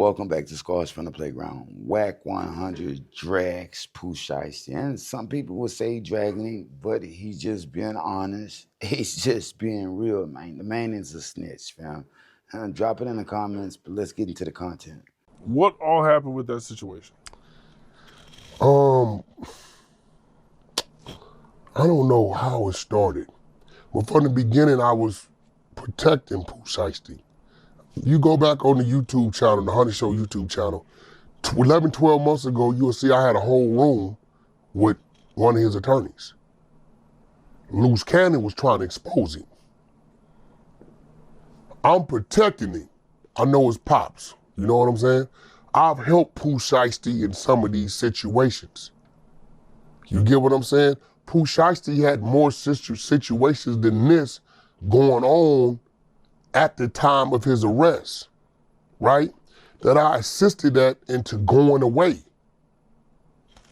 Welcome back to Scars from the Playground. Wack 100 drags Pooh Shiesty. And some people would say dragging him, but he's just being honest. He's just being real, man. The man is a snitch, fam. Drop it in the comments, but let's get into the content. What all happened with that situation? I don't know how it started, but from the beginning, I was protecting Pooh Shiesty. You go back on the YouTube channel, the Honey Show YouTube channel, 11, 12 months ago, you'll see I had a whole room with one of his attorneys. Loose Cannon was trying to expose him. I'm protecting him. I know his pops, you know what I'm saying? I've helped Pooh Shiesty in some of these situations. You get what I'm saying? Pooh Shiesty had more situations than this going on at the time of his arrest, right? That I assisted that into going away.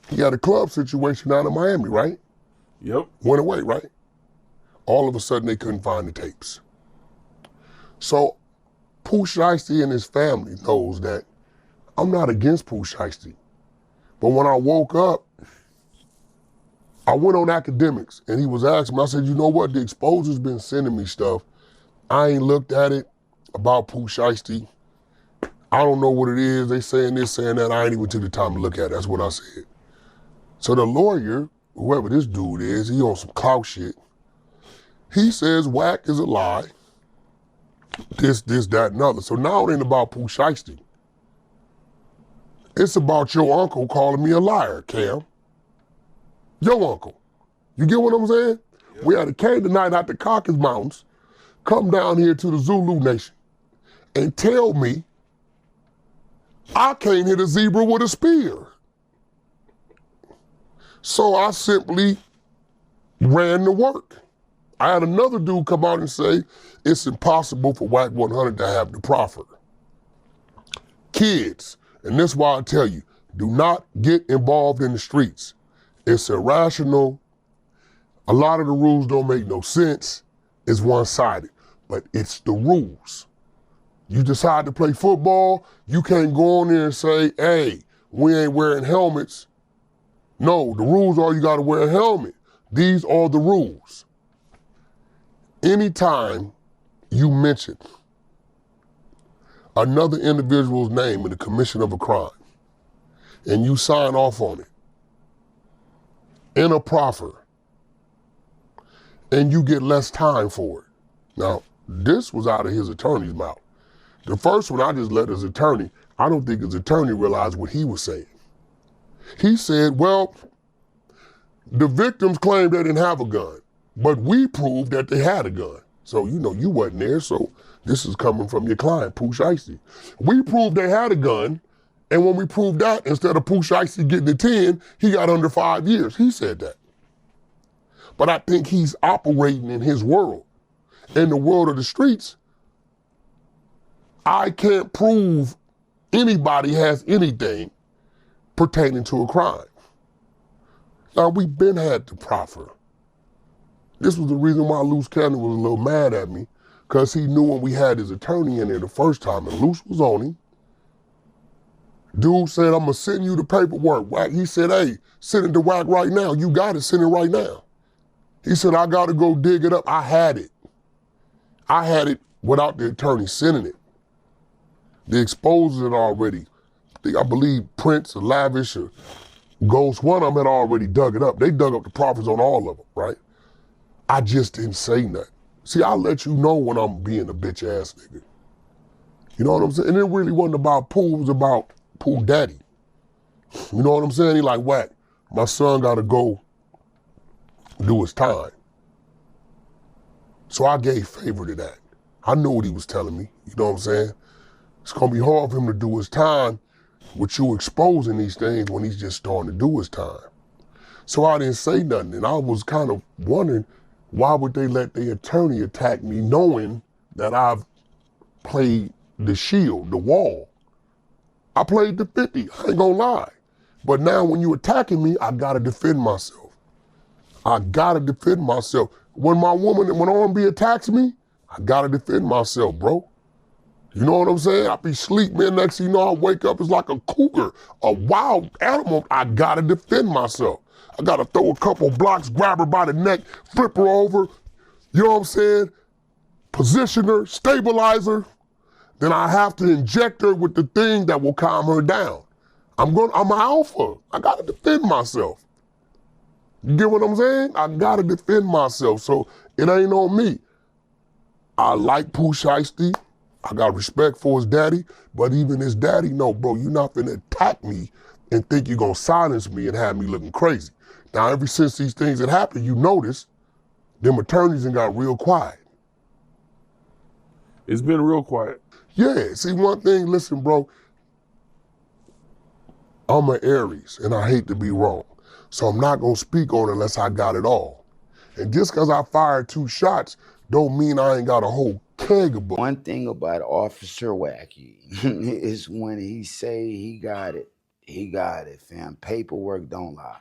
He had a club situation down in Miami, right? Yep. Went away, right? All of a sudden they couldn't find the tapes. So Pooh Shiesty and his family knows that I'm not against Pooh Shiesty. But when I woke up, I went on academics and he was asking me, I said, you know what, the exposure's been sending me stuff. I ain't looked at it about Pooh Shiesty. I don't know what it is. They saying this, saying that. I ain't even took the time to look at it. That's what I said. So the lawyer, whoever this dude is, he on some clout shit. He says Wack is a lie. This, that, and other. So now it ain't about Pooh Shiesty. It's about your uncle calling me a liar, Cam. Your uncle. You get what I'm saying? Yep. We had a came tonight out the Caucasus Mountains, come down here to the Zulu Nation and tell me I can't hit a zebra with a spear. So I simply ran to work. I had another dude come out and say it's impossible for Wack 100 to have the proffer. Kids, and this is why I tell you, do not get involved in the streets. It's irrational. A lot of the rules don't make no sense. It's one-sided, but it's the rules. You decide to play football, you can't go on there and say, hey, we ain't wearing helmets. No, the rules are you gotta wear a helmet. These are the rules. Anytime you mention another individual's name in the commission of a crime and you sign off on it in a proffer and you get less time for it. Now, this was out of his attorney's mouth. The first one I just let his attorney, I don't think his attorney realized what he was saying. He said, well, the victims claimed they didn't have a gun, but we proved that they had a gun. So, you know, you wasn't there, so this is coming from your client, Pooh Shiesty. We proved they had a gun, and when we proved that, instead of Pooh Shiesty getting the 10, he got under 5 years. He said that. But I think he's operating in his world. In the world of the streets, I can't prove anybody has anything pertaining to a crime. Now, we've been had the proffer. This was the reason why Loose Cannon was a little mad at me, because he knew when we had his attorney in there the first time, and Loose was on him. Dude said, I'm gonna send you the paperwork. Wack, he said, hey, send it to Wack right now. You got it, send it right now. He said, I gotta go dig it up. I had it. I had it without the attorney sending it. The exposers had already, I believe Prince or Lavish or Ghost, one of them had already dug it up. They dug up the prophets on all of them, right? I just didn't say nothing. See, I let you know when I'm being a bitch ass nigga. You know what I'm saying? And it really wasn't about Pooh, it was about Pooh Daddy. You know what I'm saying? He like, Wack, my son gotta go do his time. So I gave favor to that. I knew what he was telling me, you know what I'm saying? It's gonna be hard for him to do his time with you exposing these things when he's just starting to do his time. So I didn't say nothing, and I was kind of wondering, why would they let the attorney attack me knowing that I've played the shield, the wall? I played the 50, I ain't gonna lie. But now when you attacking me, I gotta defend myself. I gotta defend myself. When my woman, when R&B attacks me, I gotta defend myself, bro. You know what I'm saying? I be sleep, man. Next thing you know, I wake up, it's like a cougar, a wild animal. I gotta defend myself. I gotta throw a couple blocks, grab her by the neck, flip her over. You know what I'm saying? Position her, stabilize her. Then I have to inject her with the thing that will calm her down. I'm an alpha. I gotta defend myself. You get what I'm saying? I gotta defend myself, so it ain't on me. I like Pooh Shiesty. I got respect for his daddy, but even his daddy know, bro, you're not finna attack me and think you're gonna silence me and have me looking crazy. Now, ever since these things had happened, you notice, them attorneys and got real quiet. It's been real quiet. Yeah, see one thing, listen, bro, I'm an Aries and I hate to be wrong. So I'm not gonna speak on it unless I got it all. And just cause I fired 2 shots don't mean I ain't got a whole keg of bullets. One thing about Officer Wacky is when he say he got it, fam. Paperwork don't lie.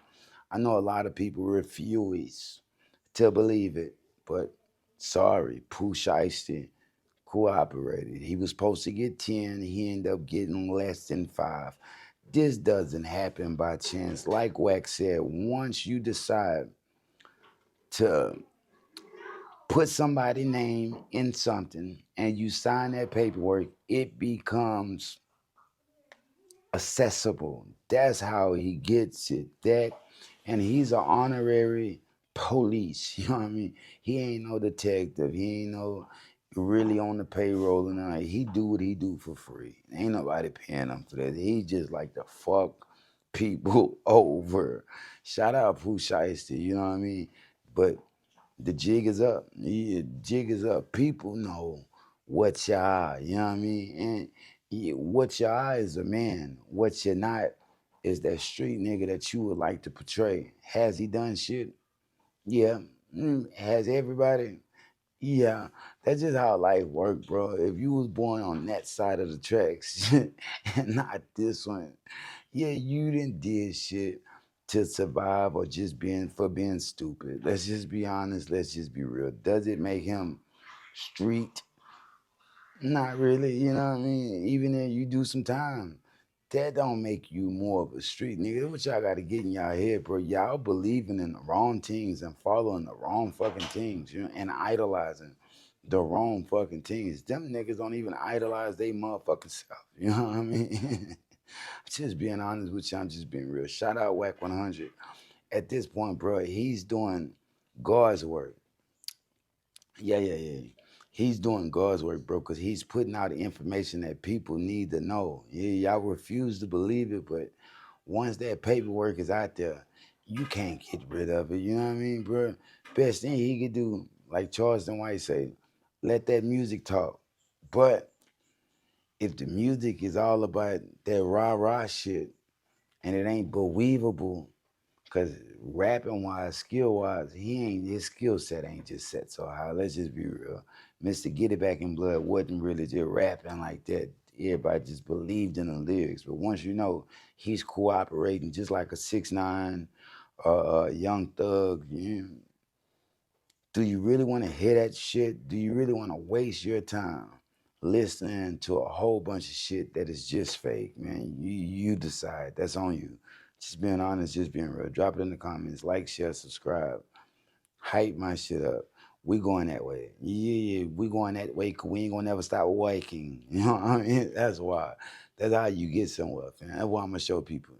I know a lot of people refuse to believe it, but sorry, Pooh Shiesty cooperated. He was supposed to get 10, he ended up getting less than 5. This doesn't happen by chance. Like Wack said, once you decide to put somebody's name in something and you sign that paperwork, it becomes accessible. That's how he gets it. And he's an honorary police. You know what I mean? He ain't no detective. He ain't no really on the payroll and all. He do what he do for free. Ain't nobody paying him for that. He just like to fuck people over. Shout out Pooh Shiesty, you know what I mean? But the jig is up. Yeah, jig is up. People know what you are, you know what I mean? And what you are is a man. What you're not is that street nigga that you would like to portray. Has he done shit? Yeah. Has everybody? Yeah. That's just how life works, bro. If you was born on that side of the tracks and not this one, yeah, you didn't did shit to survive or just being stupid. Let's just be honest. Let's just be real. Does it make him street? Not really. You know what I mean? Even if you do some time, that don't make you more of a street nigga. That's what y'all got to get in y'all head, bro. Y'all believing in the wrong things and following the wrong fucking things, you know, and idolizing the wrong fucking things. Them niggas don't even idolize they motherfucking self. You know what I mean? Just being honest with you, I'm just being real. Shout out Wack 100. At this point, bro, he's doing God's work. Yeah. He's doing God's work, bro, because he's putting out the information that people need to know. Yeah, y'all refuse to believe it, but once that paperwork is out there, you can't get rid of it. You know what I mean, bro? Best thing he could do, like Charleston White say, let that music talk. But if the music is all about that rah-rah shit and it ain't believable, because rapping wise, skill wise, his skill set ain't just set so high. Let's just be real. Mr. Get It Back in Blood wasn't really just rapping like that. Everybody just believed in the lyrics. But once you know he's cooperating just like a 6ix9ine, Young Thug, you know, do you really want to hear that shit? Do you really want to waste your time listening to a whole bunch of shit that is just fake, man? You decide. That's on you. Just being honest, just being real. Drop it in the comments. Like, share, subscribe. Hype my shit up. We going that way. Yeah, we going that way because we ain't going to never stop working. You know what I mean? That's why. That's how you get somewhere, fam. That's why I'm going to show people.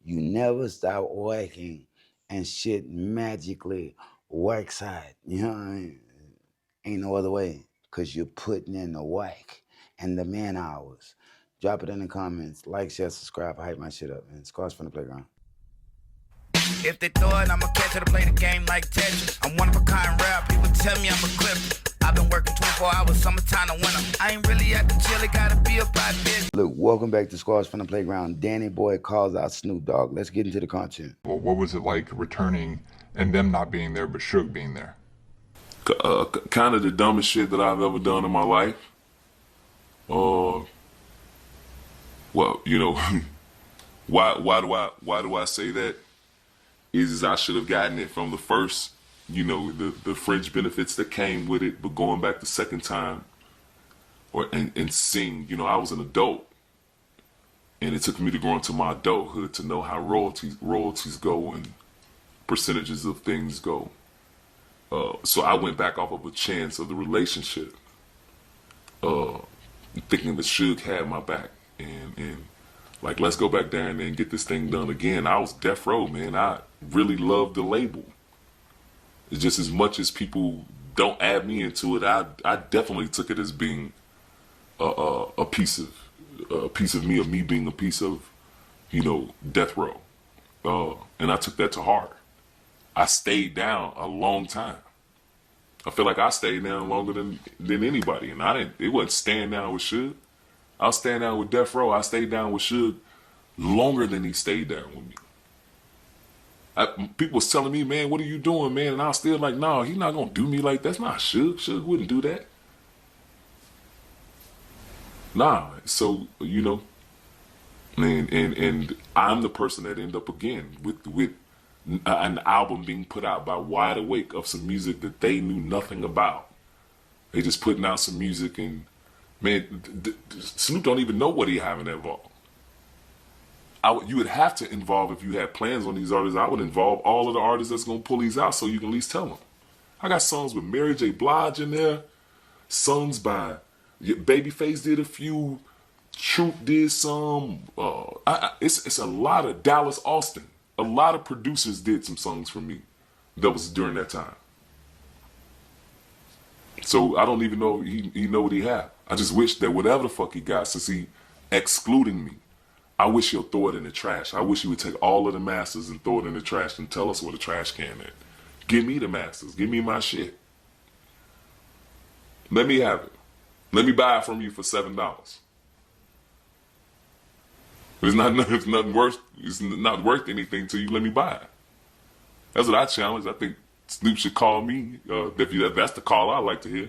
You never stop working and shit magically works out. You know what I mean? Ain't no other way because you're putting in the work and the man hours. Drop it in the comments. Like, share, subscribe. Hype my shit up, man. Scars from the playground. If they throw it, I'ma catch it to play the game like Tetris. I'm one of a kind rap, people tell me I'm a clip. I've been working 24 hours, summertime to winter. I ain't really at the chill, it gotta be about this. Look, welcome back to Scars from the Playground. Danny Boy calls out Snoop Dogg. Let's get into the content. Well, what was it like returning and them not being there, but Suge being there? Kind of the dumbest shit that I've ever done in my life. Well, you know, why do I say that? Is I should have gotten it from the first, you know, the fringe benefits that came with it, but going back the second time, and sing. You know, I was an adult, and it took me to grow into my adulthood to know how royalties go and percentages of things go. So I went back off of a chance of the relationship, thinking that Suge had my back, and like, let's go back down there and get this thing done again. I was death row, man. I really loved the label. It's just, as much as people don't add me into it, I definitely took it as being a piece of me being a piece of, you know, death row. And I took that to heart. I stayed down a long time. I feel like I stayed down longer than anybody, and it wasn't staying down with Suge. I was staying down with Death Row. I stayed down with Suge longer than he stayed down with me. People was telling me, man, what are you doing, man? And I was still like, no, he's not gonna do me like that. That's not Suge. Suge wouldn't do that. Nah. So, you know, and I'm the person that ended up again with an album being put out by Wide Awake of some music that they knew nothing about. They just putting out some music, and man, Snoop don't even know what he having involved. You would have to involve, if you had plans on these artists, I would involve all of the artists that's going to pull these out so you can at least tell them. I got songs with Mary J. Blige in there, songs by Babyface did a few, Truth did some, it's a lot of Dallas Austin. A lot of producers did some songs for me that was during that time. So I don't even know he know what he had. I just wish that whatever the fuck he got, since he excluding me, I wish he'll throw it in the trash. I wish he would take all of the masters and throw it in the trash and tell us where the trash can is. Give me the masters. Give me my shit. Let me have it. Let me buy it from you for $7. It's not worth anything to you. Let me buy it. That's what I challenge. I think Snoop should call me. That's the call I like to hear.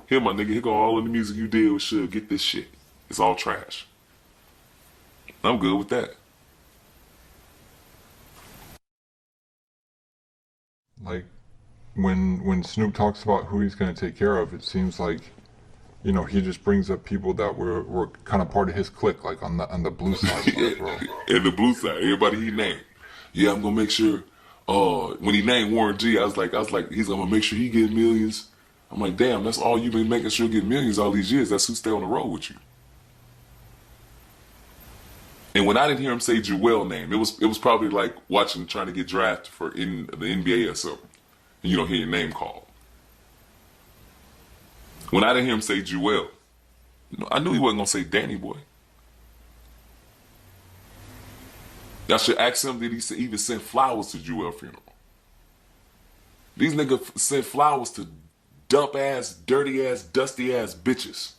Here, my nigga, here go all of the music you did with Suge. Get this shit. It's all trash. I'm good with that. Like, when Snoop talks about who he's going to take care of, it seems like, you know, he just brings up people that were kind of part of his clique, like on the blue side. And the blue side, everybody he named. Yeah, I'm gonna make sure. When he named Warren G, I was like, he's gonna make sure he get millions. I'm like, damn, that's all you've been making sure get millions all these years. That's who stay on the road with you. And when I didn't hear him say Jewel name, it was probably like trying to get drafted in the NBA or something, and you don't hear your name called. When I didn't hear him say Jewel, I knew he wasn't gonna say Danny Boy. Y'all should ask him, did he even send flowers to Jewel's funeral? These niggas sent flowers to dump ass, dirty ass, dusty ass bitches.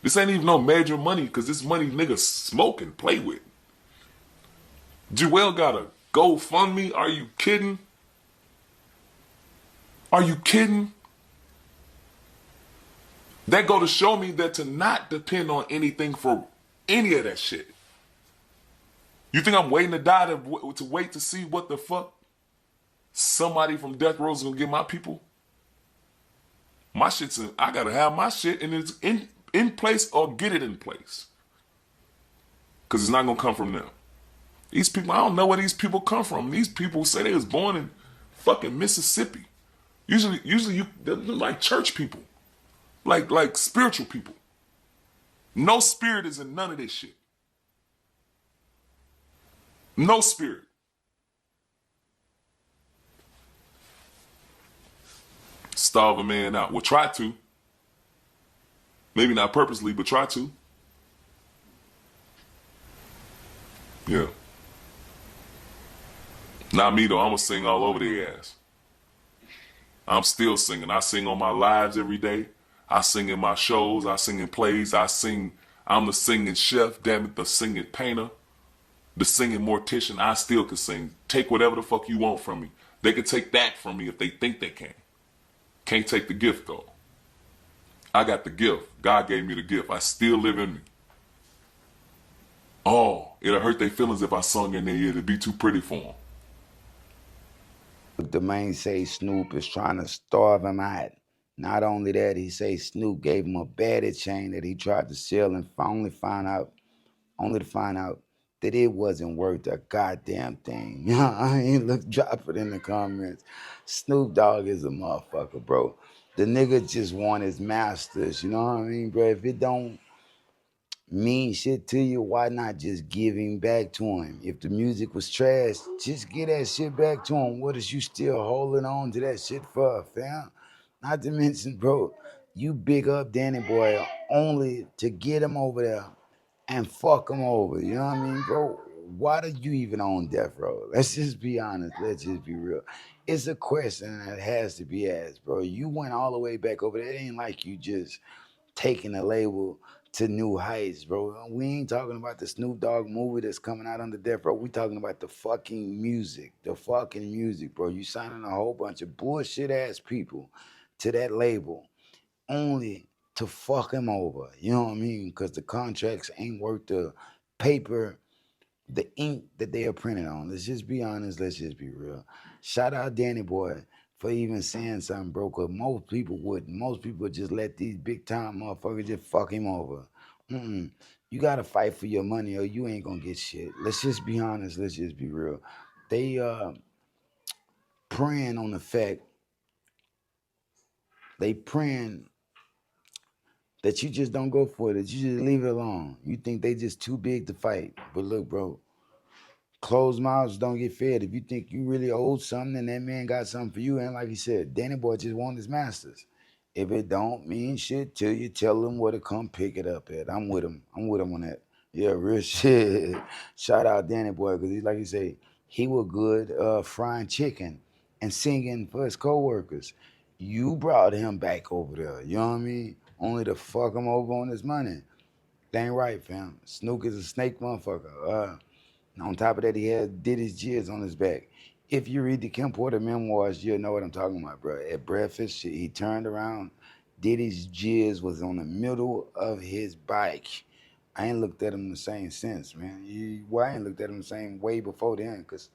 This ain't even no major money, because this money niggas smoke and play with. Jewel got a GoFundMe? Are you kidding? Are you kidding? That go to show me that to not depend on anything for any of that shit. You think I'm waiting to die to wait to see what the fuck somebody from Death Row is gonna get my people? My shit's in, I gotta have my shit, and it's in place or get it in place. Cause it's not gonna come from them. These people, I don't know where these people come from. These people say they was born in fucking Mississippi. Usually they're like church people. Like spiritual people. No spirit is in none of this shit. No spirit. Starve a man out. Well, try to. Maybe not purposely, but try to. Yeah. Not me though. I'm gonna sing all over their ass. I'm still singing. I sing on my lives every day. I sing in my shows. I sing in plays. I'm the singing chef. Damn it, the singing painter. The singing mortician. I still can sing. Take whatever the fuck you want from me. They can take that from me if they think they can. Can't take the gift though. I got the gift. God gave me the gift. I still live in me. Oh, it'll hurt their feelings if I sung in their ear. It'd be too pretty for them. The main say Snoop is trying to starve him out. Not only that, he say Snoop gave him a battery chain that he tried to sell and only to find out that it wasn't worth a goddamn thing. You know what I mean? Look, drop it in the comments. Snoop Dogg is a motherfucker, bro. The nigga just want his masters, you know what I mean, bro? If it don't mean shit to you, why not just give him back to him? If the music was trash, just get that shit back to him. What is you still holding on to that shit for, fam? Not to mention, bro, you big up Danny Boy only to get him over there and fuck him over. You know what I mean, bro? Why do you even own Death Row? Let's just be honest. Let's just be real. It's a question that has to be asked, bro. You went all the way back over there. It ain't like you just taking the label to new heights, bro. We ain't talking about the Snoop Dogg movie that's coming out under Death Row. We talking about the fucking music. The fucking music, bro. You signing a whole bunch of bullshit ass people to that label only to fuck him over. You know what I mean? Because the contracts ain't worth the paper, the ink that they are printed on. Let's just be honest. Let's just be real. Shout out Danny Boy for even saying something, bro. Because most people wouldn't. Most people just let these big time motherfuckers just fuck him over. You gotta fight for your money or you ain't gonna get shit. Let's just be honest. Let's just be real. They preying on the fact they praying that you just don't go for it, that you just leave it alone. You think they just too big to fight. But look, bro, closed mouths don't get fed. If you think you really owed something and that man got something for you, and like he said, Danny Boy just want his masters. If it don't mean shit to you, tell him where to come pick it up at. I'm with him. I'm with him on that. Yeah, real shit. Shout out Danny Boy, because he, like you say, he was good frying chicken and singing for his coworkers. You brought him back over there. You know what I mean? Only to fuck him over on his money. That ain't right, fam. Snook is a snake motherfucker. On top of that, he had Diddy's jizz on his back. If you read the Kim Porter memoirs, you'll know what I'm talking about, bro. At breakfast, he turned around. Diddy's jizz was on the middle of his bike. I ain't looked at him the same since, man. I ain't looked at him the same way before then, because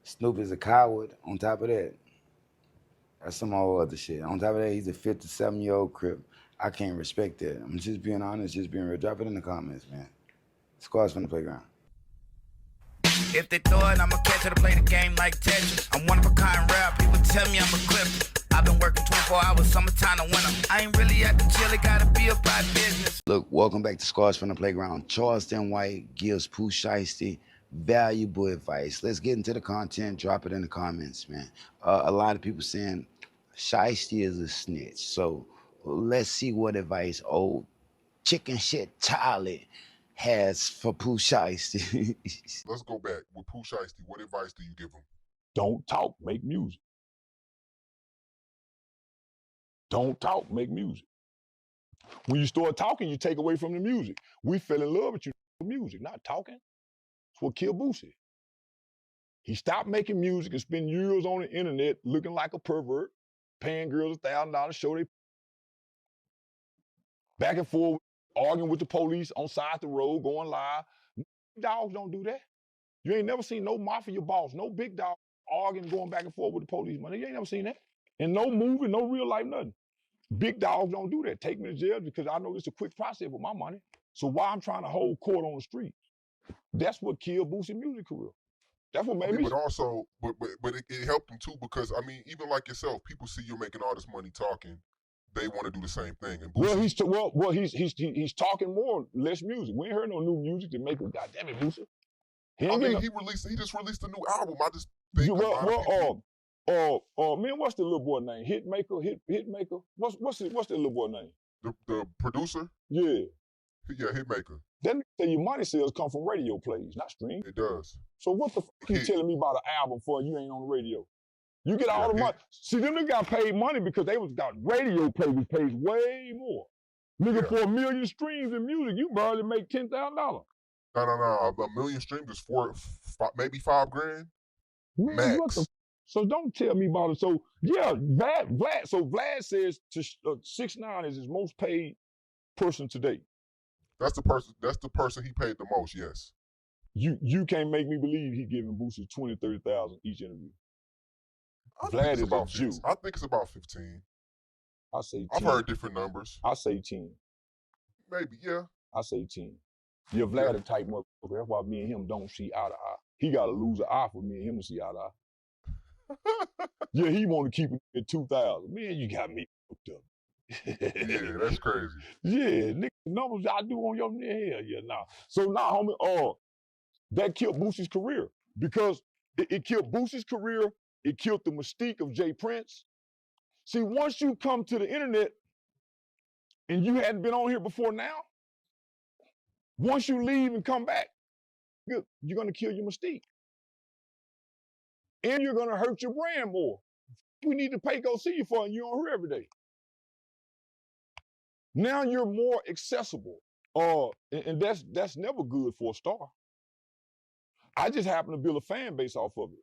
Snoop is a coward. On top of that, that's some whole other shit. On top of that, he's a 57-year-old crip. I can't respect that. I'm just being honest, just being real. Drop it in the comments, man. Squad's from the playground. If they throw it, I'ma catch it to play the game like Tetris. I'm one of a kind rap, people tell me I'm a clip. I've been working 24 hours, summertime to winter. I ain't really at the chill, it gotta be about business. Look, welcome back to Squads from the Playground. Charleston White gives Pooh Shiesty valuable advice. Let's get into the content. Drop it in the comments, man. A lot of people saying Shiesty is a snitch. So let's see what advice old chicken shit Charlie has for Pooh Shiesty. Let's go back with Pooh Shiesty. What advice do you give him? Don't talk, make music. Don't talk, make music. When you start talking, you take away from the music. We fell in love with you music, not talking. That's what killed Boosie. He stopped making music and spent years on the internet looking like a pervert, paying girls $1,000 to show they back and forth, arguing with the police on side of the road, going live. Dogs don't do that. You ain't never seen no mafia boss, no big dog arguing, going back and forth with the police, man. You ain't never seen that. In no movie, no real life, nothing. Big dogs don't do that. Take me to jail because I know it's a quick process with my money. So why I'm trying to hold court on the street? That's what killed Boosie's music career. That's what made me. But also, but it helped him too because I mean, even like yourself, people see you're making all this money talking. They want to do the same thing. And he's talking more, less music. We ain't heard no new music to make him. God damn it, Boosie. He just released a new album. I just think man, what's the little boy name? Hitmaker. What's the little boy name? The producer? Yeah. Yeah, Hitmaker. That nigga say your money sales come from radio plays, not streams. It does. So what the fuck you telling me about an album for you ain't on the radio? You get all the money. See, them niggas got paid money because they got radio play, which pays way more. Nigga, for 1 million streams in music, you barely make $10,000. No. A million streams is maybe $5,000. Man, max. So don't tell me about it. So yeah, Vlad. So Vlad says 6ix9ine is his most paid person today. That's the person he paid the most. Yes. You can't make me believe he giving Boosie 20,000, 30,000 each interview. Vlad is a Jew. I think it's about 15. I say 10. I've heard different numbers. I say 10. Maybe, yeah. I say 10. Yeah, Vlad a type motherfucker. That's why me and him don't see eye to eye. He got to lose an eye for me and him to see eye to eye. Yeah, he want to keep it at 2,000. Man, you got me hooked up. Yeah, that's crazy. Yeah, nigga, the numbers I do on your nigga, hell yeah, nah. So now, homie, that killed Boosie's career because it killed Boosie's career. It killed the mystique of Jay Prince. See, once you come to the internet and you hadn't been on here before now, once you leave and come back, you're gonna kill your mystique. And you're gonna hurt your brand more. We need to pay go see you for, and you're on here every day. Now you're more accessible. And that's never good for a star. I just happen to build a fan base off of it.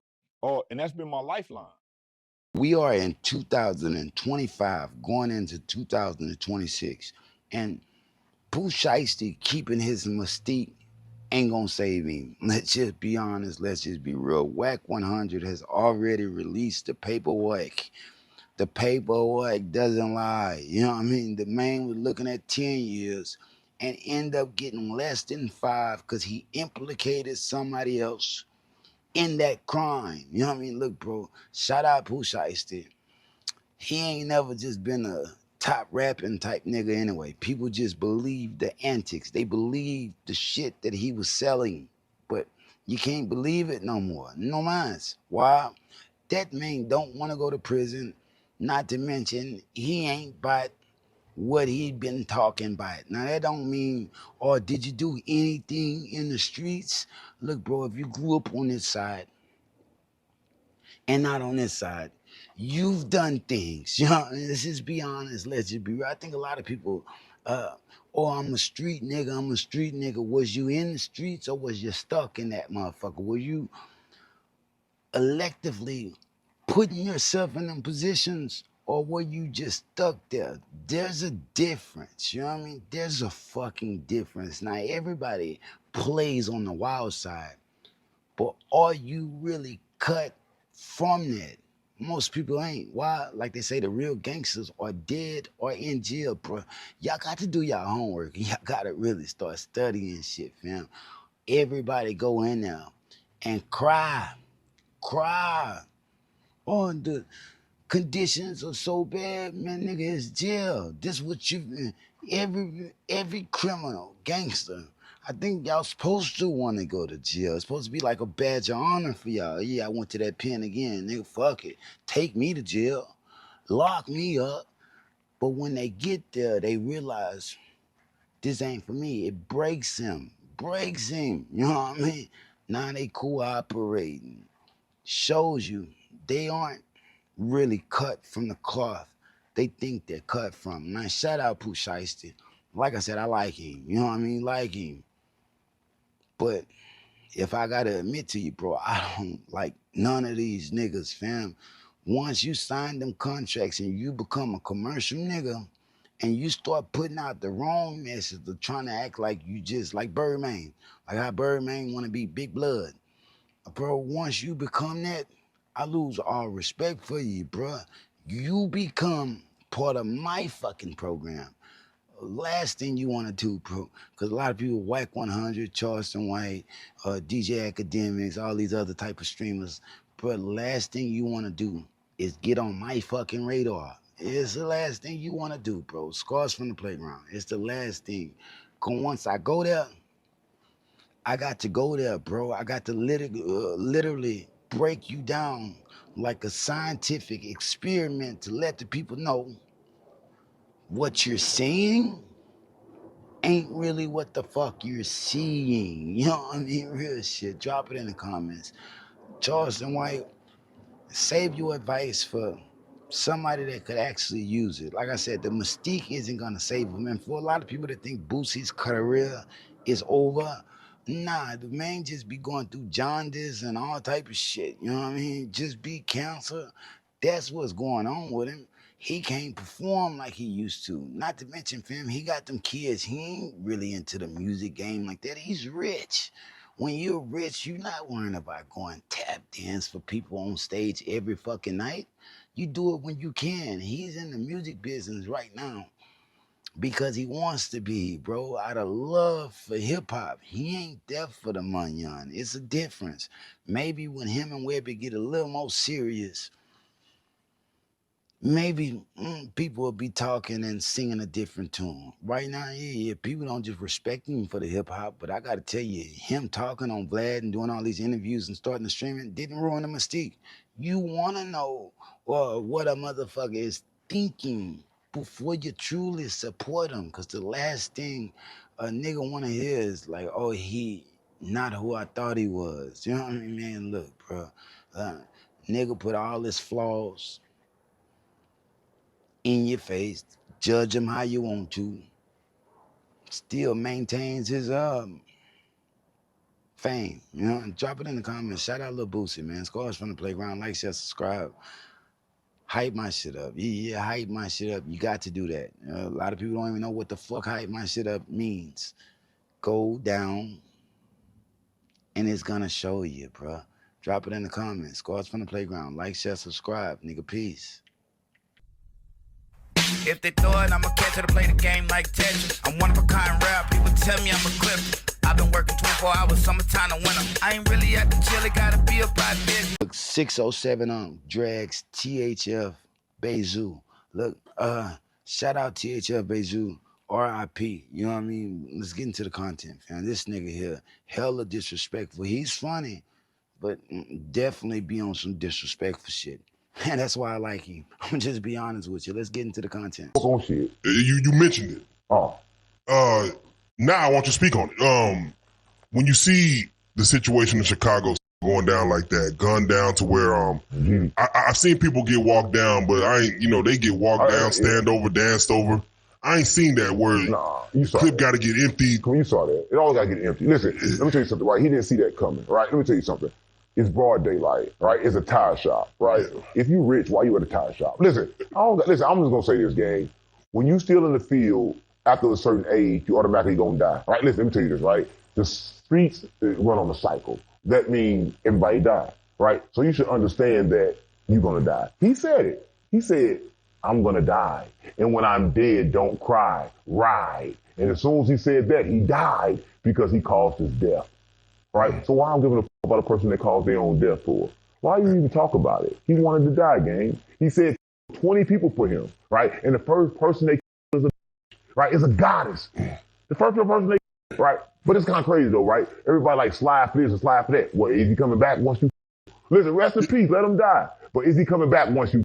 And that's been my lifeline. We are in 2025, going into 2026, and Pooh Shiesty keeping his mystique ain't gonna save him. Let's just be honest. Let's just be real. Wack 100 has already released the paperwork. The paperwork doesn't lie. You know what I mean? The man was looking at 10 years and end up getting less than 5 because he implicated somebody else in that crime. You know what I mean? Look, bro, shout out Pooh Shiesty. He ain't never just been a top rapping type nigga anyway. People just believe the antics. They believe the shit that he was selling. But you can't believe it no more. No minds. Why? That man don't want to go to prison. Not to mention, he ain't bought what he been talking about. Now, that don't mean, or did you do anything in the streets? Look, bro, if you grew up on this side and not on this side, you've done things. You know, let's just be honest. Let's just be real. I think a lot of people, oh, I'm a street nigga, I'm a street nigga. Was you in the streets or was you stuck in that motherfucker? Were you electively putting yourself in them positions, or were you just stuck there? There's a difference, you know what I mean? There's a fucking difference. Now, everybody plays on the wild side, but are you really cut from that? Most people ain't. Why? Like they say, the real gangsters are dead or in jail, bro. Y'all got to do y'all homework. Y'all got to really start studying shit, fam. Everybody go in there and cry on the conditions are so bad, man, nigga, it's jail. This what you, every criminal, gangster, I think y'all supposed to want to go to jail. It's supposed to be like a badge of honor for y'all. Yeah, I went to that pen again, nigga, fuck it. Take me to jail, lock me up. But when they get there, they realize this ain't for me. It breaks him, you know what I mean? Now they cooperating. Shows you they aren't really cut from the cloth they think they're cut from. Now, shout out Pooh Shiesty. Like I said, I like him. You know what I mean? Like him. But if I gotta admit to you, bro, I don't like none of these niggas, fam. Once you sign them contracts and you become a commercial nigga and you start putting out the wrong message of trying to act like you just like Birdman, like how Birdman wanna be big blood. Bro, once you become that, I lose all respect for you, bro. You become part of my fucking program. Last thing you want to do, bro, because a lot of people, Wack 100, Charleston White, DJ Academics, all these other type of streamers, bro, last thing you want to do is get on my fucking radar. It's the last thing you want to do, bro. Scars from the playground. It's the last thing. Cause once I go there, I got to go there, bro. I got to literally break you down like a scientific experiment to let the people know what you're seeing ain't really what the fuck you're seeing. You know what I mean? Real shit. Drop it in the comments. Charleston White, save your advice for somebody that could actually use it. Like I said, the mystique isn't gonna save him. And for a lot of people that think Boosie's career is over, nah, the man just be going through jaundice and all type of shit. You know what I mean? Just be cancer. That's what's going on with him. He can't perform like he used to. Not to mention, fam, he got them kids. He ain't really into the music game like that. He's rich. When you're rich, you're not worrying about going tap dance for people on stage every fucking night. You do it when you can. He's in the music business right now because he wants to be, bro, out of love for hip hop. He ain't there for the money. It's a difference. Maybe when him and Webby get a little more serious, maybe people will be talking and singing a different tune. Right now, yeah, people don't just respect him for the hip hop, but I gotta tell you, him talking on Vlad and doing all these interviews and starting the streaming didn't ruin the mystique. You wanna know what a motherfucker is thinking before you truly support him, because the last thing a nigga wanna hear is like, oh, he not who I thought he was. You know what I mean, man? Look, bro, nigga put all his flaws in your face, judge him how you want to, still maintains his fame, you know, and drop it in the comments. Shout out Lil Boosie, man. Scores from the playground. Like, share, subscribe. Hype my shit up. Yeah, hype my shit up. You got to do that. A lot of people don't even know what the fuck hype my shit up means. Go down and it's gonna show you, bro. Drop it in the comments. Scores from the playground. Like, share, subscribe. Nigga, peace. If they throw it, I'ma catch it to play the game like Tetris. I'm one of a kind rap, people tell me I'm a clip. I've been working 24 hours, summertime to winter. I ain't really at the chill, it gotta be about business. Look, 607 on Drags, THF, Bezu. Look, shout out THF, Bezu, RIP. You know what I mean? Let's get into the content, fam. This nigga here, hella disrespectful. He's funny, but definitely be on some disrespectful shit. And that's why I like him. I'm gonna just be honest with you. Let's get into the content. On shit. You mentioned it. Oh. Now I want you to speak on it. When you see the situation in Chicago going down like that, gunned down to where I've seen people get walked down, but I ain't, they get walked down, stand over, danced over. I ain't seen that where clip got to get emptied. You saw that. It always got to get empty. Listen, let me tell you something, right? He didn't see that coming, right? Let me tell you something. It's broad daylight, right? It's a tire shop, right? Yeah. If you rich, why you at a tire shop? Listen, I'm just gonna say this, gang. When you still in the field after a certain age, you automatically gonna die, right? Listen, let me tell you this, right? The streets run on a cycle. That means everybody die, right? So you should understand that you're gonna die. He said it. He said, I'm gonna die. And when I'm dead, don't cry, ride. And as soon as he said that, he died because he caused his death. Right? So why I'm giving a fuck about a person that caused their own death for? Why you even talk about it? He wanted to die, gang. He said 20 people for him, right? And the first person they is a goddess. The first person they right? But it's kind of crazy though, right? Everybody like slide for this and slide for that. What, is he coming back once you listen, rest in peace, let him die. But is he coming back once you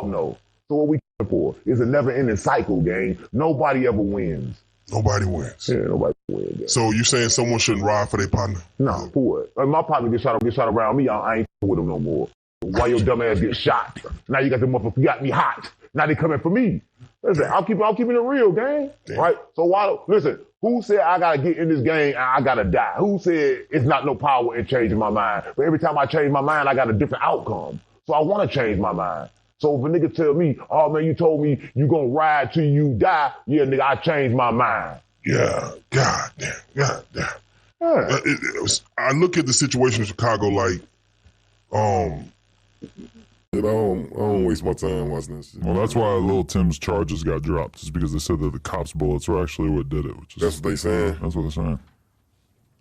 no. So what we for is a never-ending cycle, gang. Nobody ever wins. Nobody wins. Yeah, nobody wins. Yeah. So you saying someone shouldn't ride for their partner? No, for what? My partner get shot around me, I ain't with him no more. Why your dumb ass get shot? Now you got the motherfucker, you got me hot. Now they coming for me. Listen, I'm keeping it real, gang. Damn. Right? So listen, who said I gotta get in this game and I gotta die? Who said it's not no power in changing my mind? But every time I change my mind, I got a different outcome. So I wanna change my mind. So if a nigga tell me, oh man, you told me you gonna ride till you die, yeah, nigga, I changed my mind. Yeah, God damn. Yeah. I look at the situation in Chicago like, I don't waste my time watching this shit. Well, that's why Lil Tim's charges got dropped, just because they said that the cops' bullets were actually what did it. That's what they saying? That's what they're saying.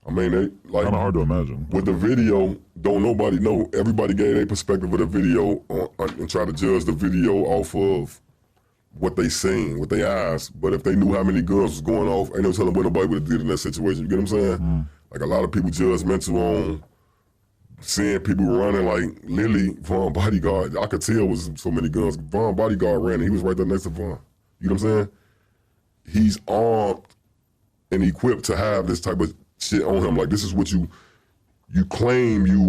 I mean, they like kind of hard to imagine. With the video, don't nobody know. Everybody gave their perspective of the video and try to judge the video off of what they seen with their eyes. But if they knew how many guns was going off, ain't no telling what nobody would have did in that situation. You get what I'm saying? Like a lot of people judgmental on seeing people running like Lily, Von Bodyguard. I could tell it was so many guns. Von Bodyguard ran and he was right there next to Von. You know what I'm saying? He's armed and equipped to have this type of shit on him. Like this is what you claim you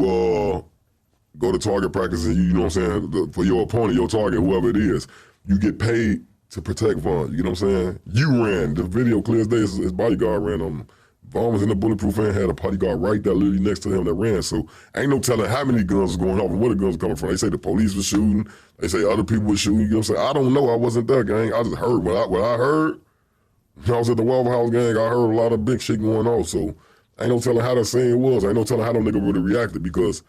go to target practice and you know what I'm saying, for your opponent, your target, whoever it is. You get paid to protect Von. You know what I'm saying? You ran. The video clear as day, his bodyguard ran on him. Von was in the bulletproof van, had a bodyguard right there literally next to him that ran. So ain't no telling how many guns was going off and where the guns were coming from. They say the police was shooting. They say other people were shooting. You know what I'm saying? I don't know. I wasn't there, gang. I just heard. What I heard, when I was at the Waffle House, gang, I heard a lot of big shit going on. So ain't no telling how that scene was. Ain't no telling how them nigga would have reacted because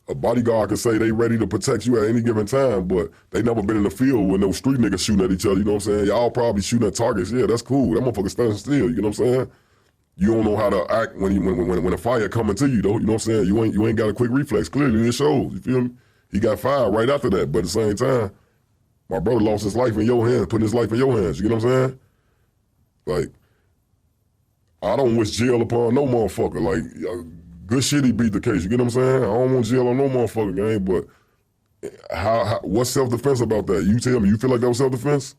a bodyguard could say they ready to protect you at any given time, but they never been in the field with no street niggas shooting at each other, you know what I'm saying? Y'all probably shooting at targets, yeah, that's cool. That motherfucker standing still, you know what I'm saying? You don't know how to act when a fire coming to you though, you know what I'm saying? You ain't got a quick reflex, clearly it shows, you feel me? He got fired right after that, but at the same time, my brother lost his life in your hands, putting his life in your hands, you know what I'm saying? Like, I don't wish jail upon no motherfucker, like, good shit he beat the case, you get what I'm saying? I don't want jail on no motherfucker game, but what's self-defense about that? You tell me, you feel like that was self-defense?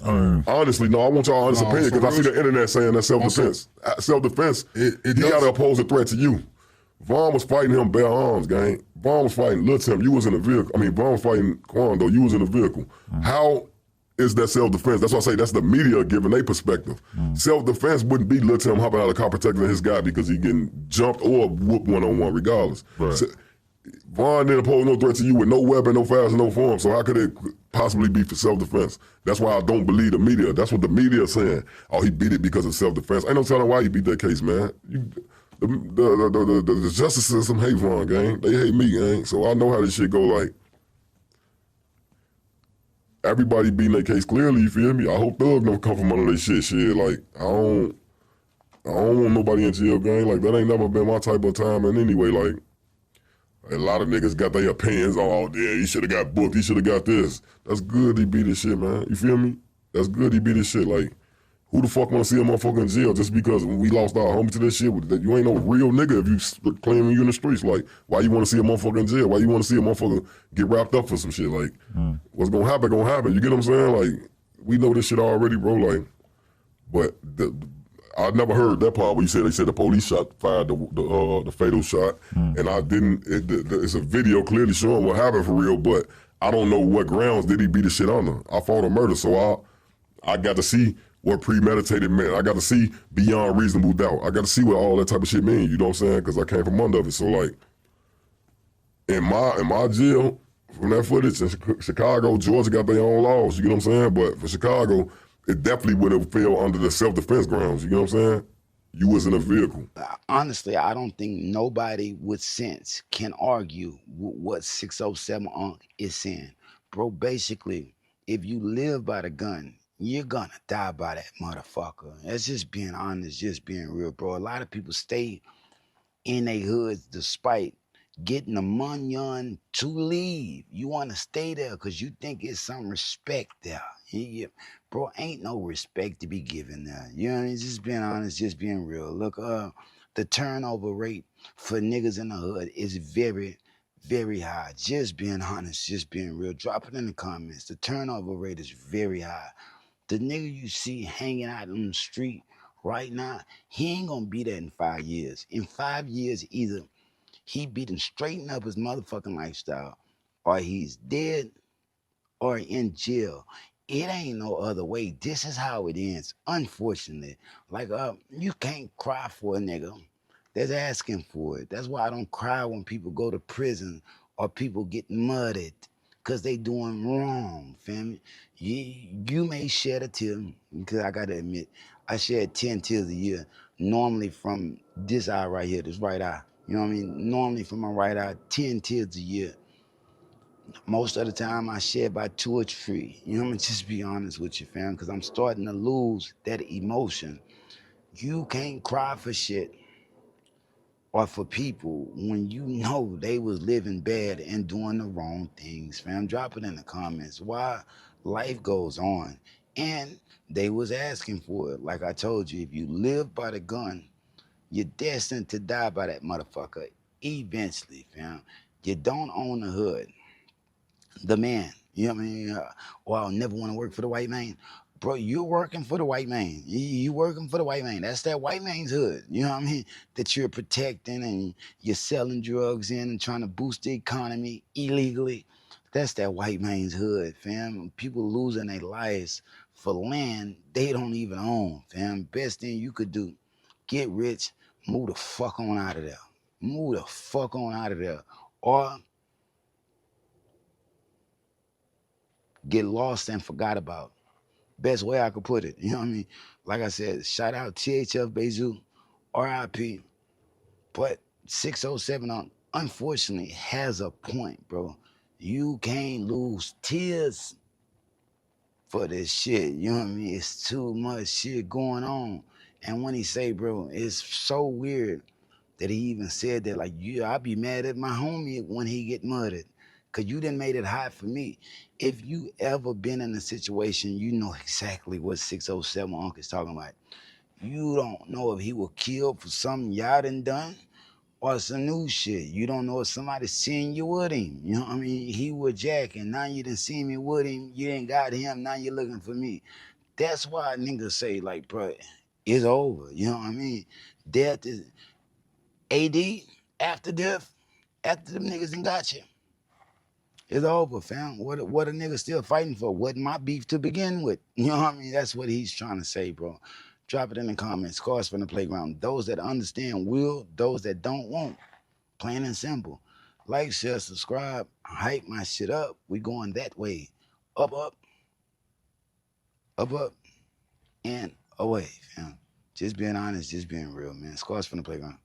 Honestly, no, I want y'all honest opinion because I see the internet saying that's self-defense. Self-defense, he got to oppose a threat to you. Vaughn was fighting him bare arms, gang. Vaughn was fighting Lil Tim, you was in the vehicle. I mean, Vaughn was fighting Quando, you was in the vehicle. How is that self-defense? That's why I say that's the media giving their perspective. Self-defense wouldn't be Lil Tim hopping out of the car protecting his guy because he getting jumped or whooped one-on-one regardless. Right. So, Vaughn didn't pose no threat to you with no weapon, no files, no form, so how could it possibly be for self-defense? That's why I don't believe the media. That's what the media is saying. Oh, he beat it because of self-defense. Ain't no telling why he beat that case, man. The justice system hate Vaughn, gang. They hate me, gang. So I know how this shit go, like, everybody beating their case clearly, you feel me? I hope Thug don't come from under their shit. Like, I don't want nobody in jail, gang. Like, that ain't never been my type of time in anyway, like, a lot of niggas got their opinions. Oh, yeah, he should have got booked. He should have got this. That's good he beat his shit, man. You feel me? That's good he beat his shit. Like, who the fuck want to see a motherfucker in jail just because we lost our homie to this shit? You ain't no real nigga if you claiming you in the streets. Like, why you want to see a motherfucker in jail? Why you want to see a motherfucker get wrapped up for some shit? Like, what's going to happen, going to happen. You get what I'm saying? Like, we know this shit already, bro. Like, but I never heard that part where you said they said the police fired the fatal shot, and I didn't. It's a video clearly showing what happened for real, but I don't know what grounds did he beat the shit under. I fought a murder, so I got to see what premeditated meant. I got to see beyond reasonable doubt. I got to see what all that type of shit mean. You know what I'm saying? Because I came from under it. So like, in my jail from that footage in Chicago, Georgia got their own laws. You get what I'm saying? But for Chicago, it definitely would have fell under the self-defense grounds. You know what I'm saying? You was in a vehicle. Honestly, I don't think nobody with sense can argue what 607 Unc is saying. Bro, basically, if you live by the gun, you're gonna die by that motherfucker. That's just being honest, just being real, bro. A lot of people stay in their hoods despite getting the money to leave. You want to stay there because you think it's some respect there. Bro, ain't no respect to be given there. You know what I mean? Just being honest, just being real. Look, the turnover rate for niggas in the hood is very, very high. Just being honest, just being real. Drop it in the comments. The turnover rate is very high. The nigga you see hanging out on the street right now, he ain't gonna be there in 5 years. In 5 years, either he beating straighten up his motherfucking lifestyle, or he's dead, or in jail. It ain't no other way. This is how it ends, unfortunately. Like, you can't cry for a nigga that's asking for it. That's why I don't cry when people go to prison or people get murdered because they doing wrong, family. You may shed a tear, because I gotta admit, I shed 10 tears a year, normally from this eye right here, this right eye. You know what I mean? Normally from my right eye, 10 tears a year. Most of the time I shed by 2 or 3. You know what I mean? Just be honest with you, fam, because I'm starting to lose that emotion. You can't cry for shit or for people when you know they was living bad and doing the wrong things, fam. Drop it in the comments. Why? Life goes on. And they was asking for it. Like I told you, if you live by the gun, you're destined to die by that motherfucker eventually, fam. You don't own the hood. The man, you know what I mean? Or I'll never want to work for the white man. Bro, you're working for the white man. You working for the white man. That's that white man's hood. You know what I mean? That you're protecting and you're selling drugs in and trying to boost the economy illegally. That's that white man's hood, fam. People losing their lives for land they don't even own, fam. Best thing you could do, get rich, move the fuck on out of there. Move the fuck on out of there. Or get lost and forgot about. Best way I could put it. You know what I mean? Like I said, shout out THF Bezu, RIP. But 607 on unfortunately has a point, bro. You can't lose tears for this shit. You know what I mean? It's too much shit going on. And when he say, bro, it's so weird that he even said that, like, I be mad at my homie when he get murdered. Cause you done made it hot for me. If you ever been in a situation, you know exactly what 607 Unc is talking about. You don't know if he was killed for something y'all done or some new shit. You don't know if somebody seen you with him. You know what I mean? He was Jack, and now you done seen me with him. You ain't got him. Now you're looking for me. That's why niggas say, like, bro, it's over. You know what I mean? Death is AD after death. After them niggas done got you. It's over, fam. What a nigga still fighting for? Wasn't my beef to begin with. You know what I mean? That's what he's trying to say, bro. Drop it in the comments. Cars from the playground. Those that understand will. Those that don't won't. Plain and simple. Like, share, subscribe. Hype my shit up. We going that way. Up, up. Up, up. And away, fam. Just being honest. Just being real, man. Scars from the playground.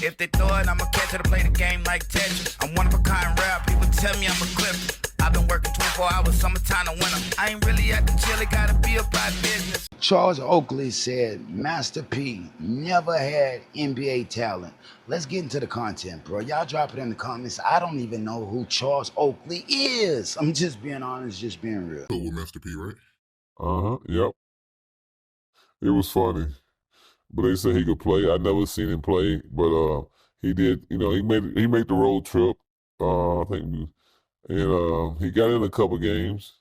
If they throw it, I'ma catch it to play the game like THF. I'm one of a kind rap, people tell me I'm a clip. I've been working 24 hours, summertime to winter. I ain't really at the chill, it gotta be about business. Charles Oakley said Master P never had NBA talent. Let's get into the content, bro. Y'all drop it in the comments. I don't even know who Charles Oakley is. I'm just being honest, just being real. So with Master P, right? Yep. It was funny. But they say he could play. I never seen him play, but he did. You know, he made the road trip. I think, and he got in a couple games,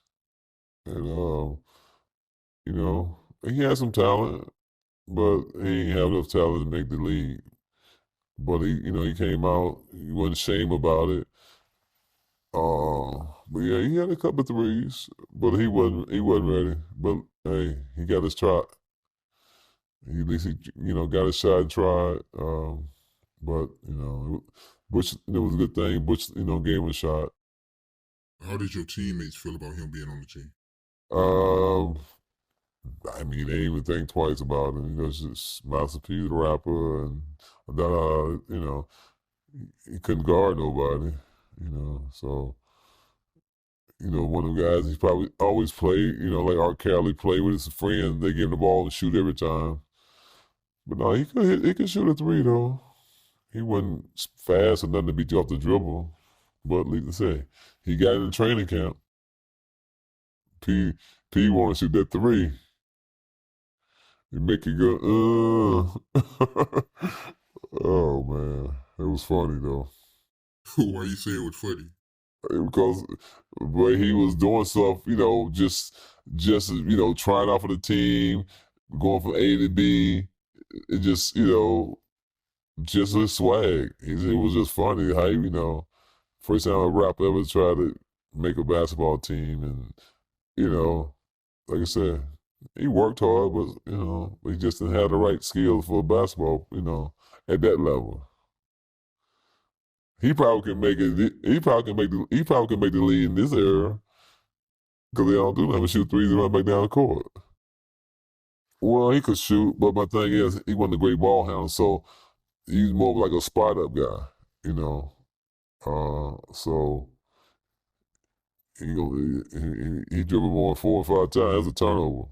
and you know, he had some talent, but he ain't have enough talent to make the league. But he came out. He wasn't ashamed about it. But yeah, he had a couple of threes, but he wasn't ready. But hey, he got his shot. At least he got a shot and tried. But Butch, it was a good thing. Butch, gave him a shot. How did your teammates feel about him being on the team? I mean, they didn't even think twice about it. It's just Master P, the rapper, and he couldn't guard nobody. So one of the guys he probably always played. Like R. Kelly played with his friends. They give him the ball and shoot every time. But no, he could shoot a three though. He wasn't fast or nothing to beat you off the dribble. But at least to say, he got in the training camp. P wanted to shoot that three. He make it go, Oh man, it was funny though. Why you say it was funny? Because the he was doing stuff, just trying out for the team, going from A to B. It just, just his swag. It was just funny how, first time a rapper ever tried to make a basketball team. And, like I said, he worked hard, but, he just didn't have the right skills for basketball, at that level. He probably can make it. He probably can make the league in this era because they don't do nothing but shoot threes and run back down the court. Well, he could shoot, but my thing is, he wasn't a great ball handler, so he's more of like a spot-up guy, So he dribbled more than 4 or 5 times a turnover.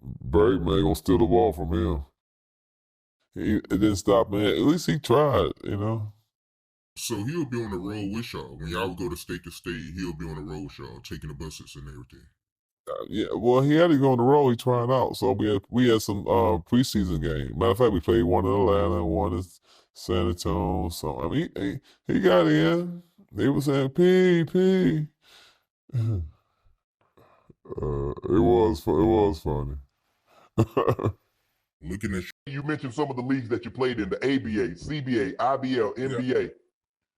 Birdman gonna steal the ball from him. It didn't stop him. At least he tried, So he'll be on the road with y'all. When y'all go to state, he'll be on the road with y'all, taking the buses and everything. Yeah, well, he had to go on the road. He trying out. So we had some preseason games. Matter of fact, we played one in Atlanta, one in San Antonio. So I mean, he got in. They were saying P. It was funny. Looking at You mentioned some of the leagues that you played in, the ABA, CBA, IBL, NBA. Yeah.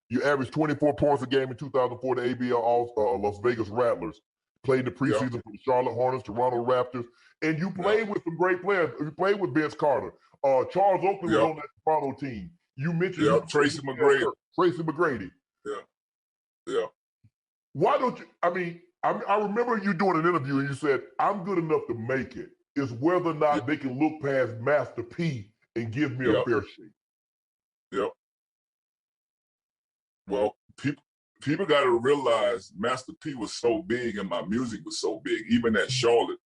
You averaged 24 points a game in 2004, the ABL Las Vegas Rattlers. Played in the preseason for the Charlotte Hornets, Toronto Raptors. And you played with some great players. You played with Vince Carter. Charles Oakley was on that Toronto team. You mentioned Tracy McGrady. Tracy McGrady. Yeah. Why don't you, I remember you doing an interview and you said, I'm good enough to make it. It's whether or not they can look past Master P and give me a fair shake. Yep. Well, people got to realize Master P was so big and my music was so big. Even at Charlotte,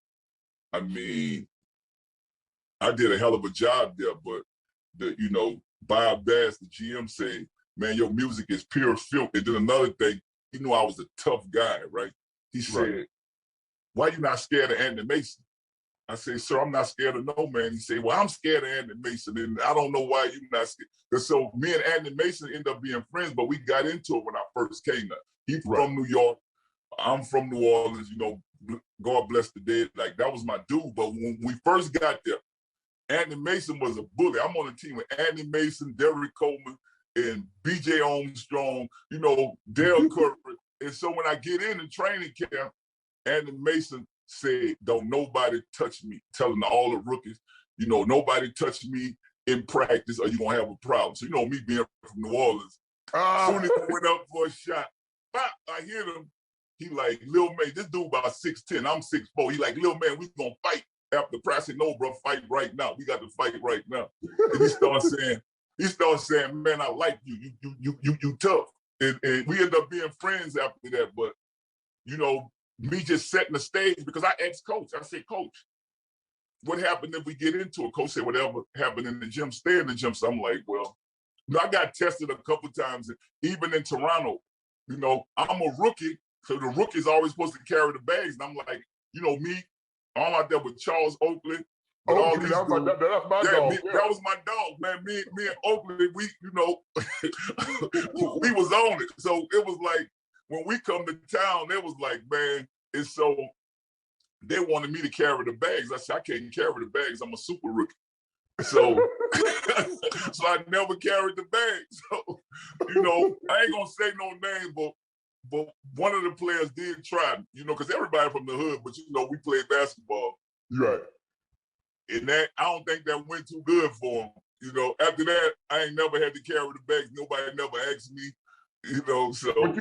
I mean, I did a hell of a job there. But Bob Bass, the GM, said, "Man, your music is pure filth." And then another thing, he knew I was a tough guy, right? He said, "Why you not scared of Andy Mason?" I said, "Sir, I'm not scared of no man." He said, "Well, I'm scared of Andy Mason, and I don't know why you're not scared." So me and Andy Mason ended up being friends, but we got into it when I first came there. He's from New York. I'm from New Orleans. God bless the dead. Like, that was my dude. But when we first got there, Andy Mason was a bully. I'm on a team with Andy Mason, Derrick Coleman, and B.J. Armstrong, Dale Curry. And so when I get in the training camp, Andy Mason said, "Don't nobody touch me," telling all the rookies, "Nobody touch me in practice or you're going to have a problem." So, me being from New Orleans, as soon as I went up for a shot, pop, I hit him. He like, "Lil man," this dude about 6'10", I'm 6'4". He like, "Lil man, we going to fight after practice." I said, "No, bro, fight right now. We got to fight right now." And he started saying, "Man, I like you. You tough." And we ended up being friends after that. But, me just setting the stage, because I asked Coach, I said, "Coach, what happened if we get into it?" Coach said, "Whatever happened in the gym, stay in the gym." So I'm like, well, I got tested a couple times, even in Toronto. I'm a rookie, so the rookie's always supposed to carry the bags. And I'm like, me, I'm out there with Charles Oakley. Oh, that's my dog. That was my dog, man. Me and Oakley, we, we was on it. So it was like, when we come to town, it was like, man, and so they wanted me to carry the bags. I said, "I can't carry the bags. I'm a super rookie." So, so I never carried the bags. So, I ain't gonna say no name, but one of the players did try, because everybody from the hood, but we played basketball. Right. And that, I don't think that went too good for him. After that, I ain't never had to carry the bags. Nobody never asked me. So.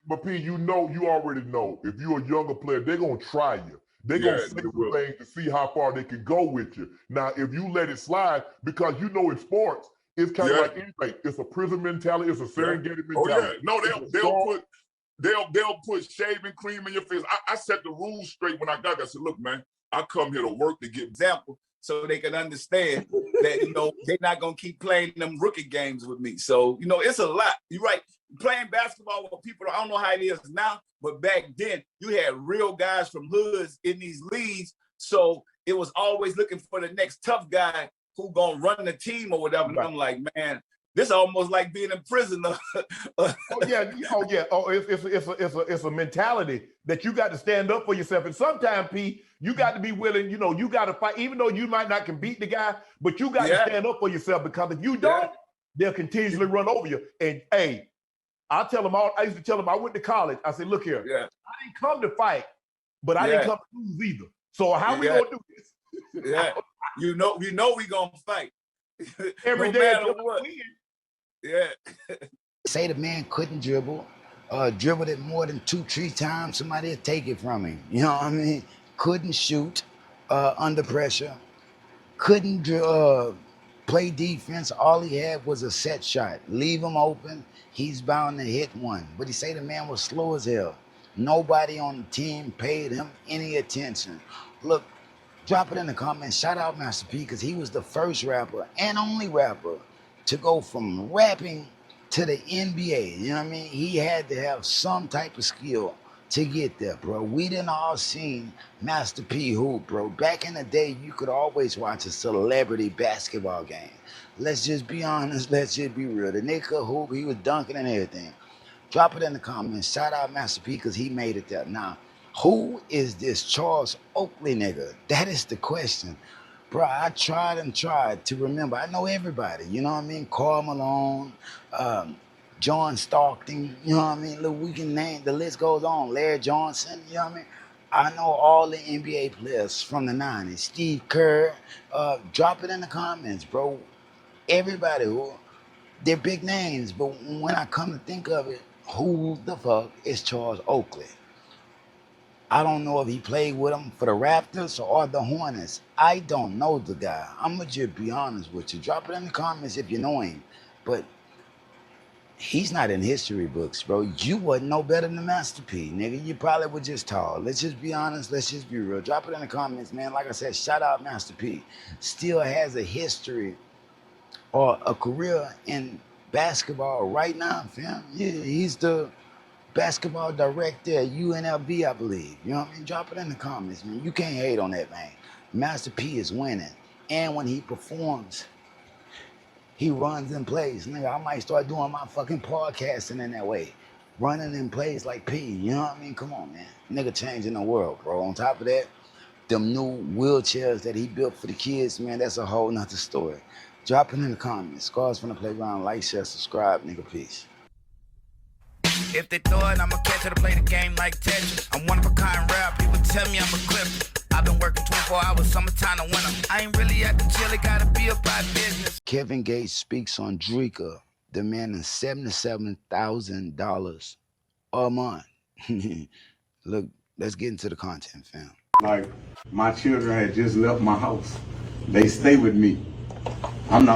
But P, you already know. If you're a younger player, they're gonna try you. They're gonna say some things to see how far they can go with you. Now, if you let it slide, because in sports, it's kind of like anything. It's a prison mentality. It's a Serengeti mentality. Oh yeah, no, they'll put shaving cream in your face. I set the rules straight when I got there. I said, "Look, man, I come here to work to get example, so they can understand that they're not gonna keep playing them rookie games with me." So it's a lot. You're right. Playing basketball with people, I don't know how it is now, but back then you had real guys from hoods in these leagues. So it was always looking for the next tough guy who gonna run the team or whatever. Right. And I'm like, man, this is almost like being in prison. It's a mentality that you got to stand up for yourself. And sometimes, P, you got to be willing. You got to fight, even though you might not can beat the guy, but you got to stand up for yourself, because if you don't, they'll continuously run over you. And hey, I used to tell them, I went to college. I said, "Look here, I didn't come to fight, but I didn't come to lose either. So how we gonna do this?" we gonna fight every no day. Matter what. Say the man couldn't dribble, dribbled it more than 2-3 times, somebody would take it from him. You know what I mean? Couldn't shoot under pressure. Couldn't play defense. All he had was a set shot. Leave him open, he's bound to hit one. But he say the man was slow as hell. Nobody on the team paid him any attention. Look, drop it in the comments. Shout out Master P, because he was the first rapper and only rapper to go from rapping to the NBA. You know what I mean? He had to have some type of skill to get there, bro. We done all seen Master P hoop, bro. Back in the day, you could always watch a celebrity basketball game. Let's just be honest. Let's just be real. The nigga could hoop. He was dunking and everything. Drop it in the comments. Shout out Master P, because he made it there. Now, who is this Charles Oakley nigga? That is the question. Bro, I tried and tried to remember. I know everybody, you know what I mean? Karl Malone, John Stockton, you know what I mean? Look, we can name, the list goes on. Larry Johnson, you know what I mean? I know all the NBA players from the 90s. Steve Kerr, drop it in the comments, bro. Everybody, they're big names, but when I come to think of it, who the fuck is Charles Oakley? I don't know if he played with them for the Raptors or the Hornets. I don't know the guy. I'm gonna just be honest with you. Drop it in the comments if you know him. But He's not in history books, bro. You wasn't no better than Master P, nigga. You probably were just tall. Let's just be honest. Let's just be real. Drop it in the comments, man. Like I said, shout out Master P. Still has a history or a career in basketball right now, fam. Yeah, he's the basketball director at UNLV, I believe. You know what I mean? Drop it in the comments, man. You can't hate on that, man. Master P is winning. And when he performs, he runs and plays. Nigga, I might start doing my fucking podcasting in that way. Running in plays like P. You know what I mean? Come on, man. Nigga changing the world, bro. On top of that, them new wheelchairs that he built for the kids, man, that's a whole nother story. Drop it in the comments. Scars from the Playground. Like, share, subscribe, nigga. Peace. If they throw it, I'ma catch it to play the game like Tetris. I'm one of a kind rap, people tell me I'm a clip. I've been working 24 hours, summertime to winter. I ain't really at the chill, it gotta be about business. Kevin Gates speaks on Drika demanding $77,000 a month. Look, let's get into the content, fam. Like, my children had just left my house. They stay with me. I'm the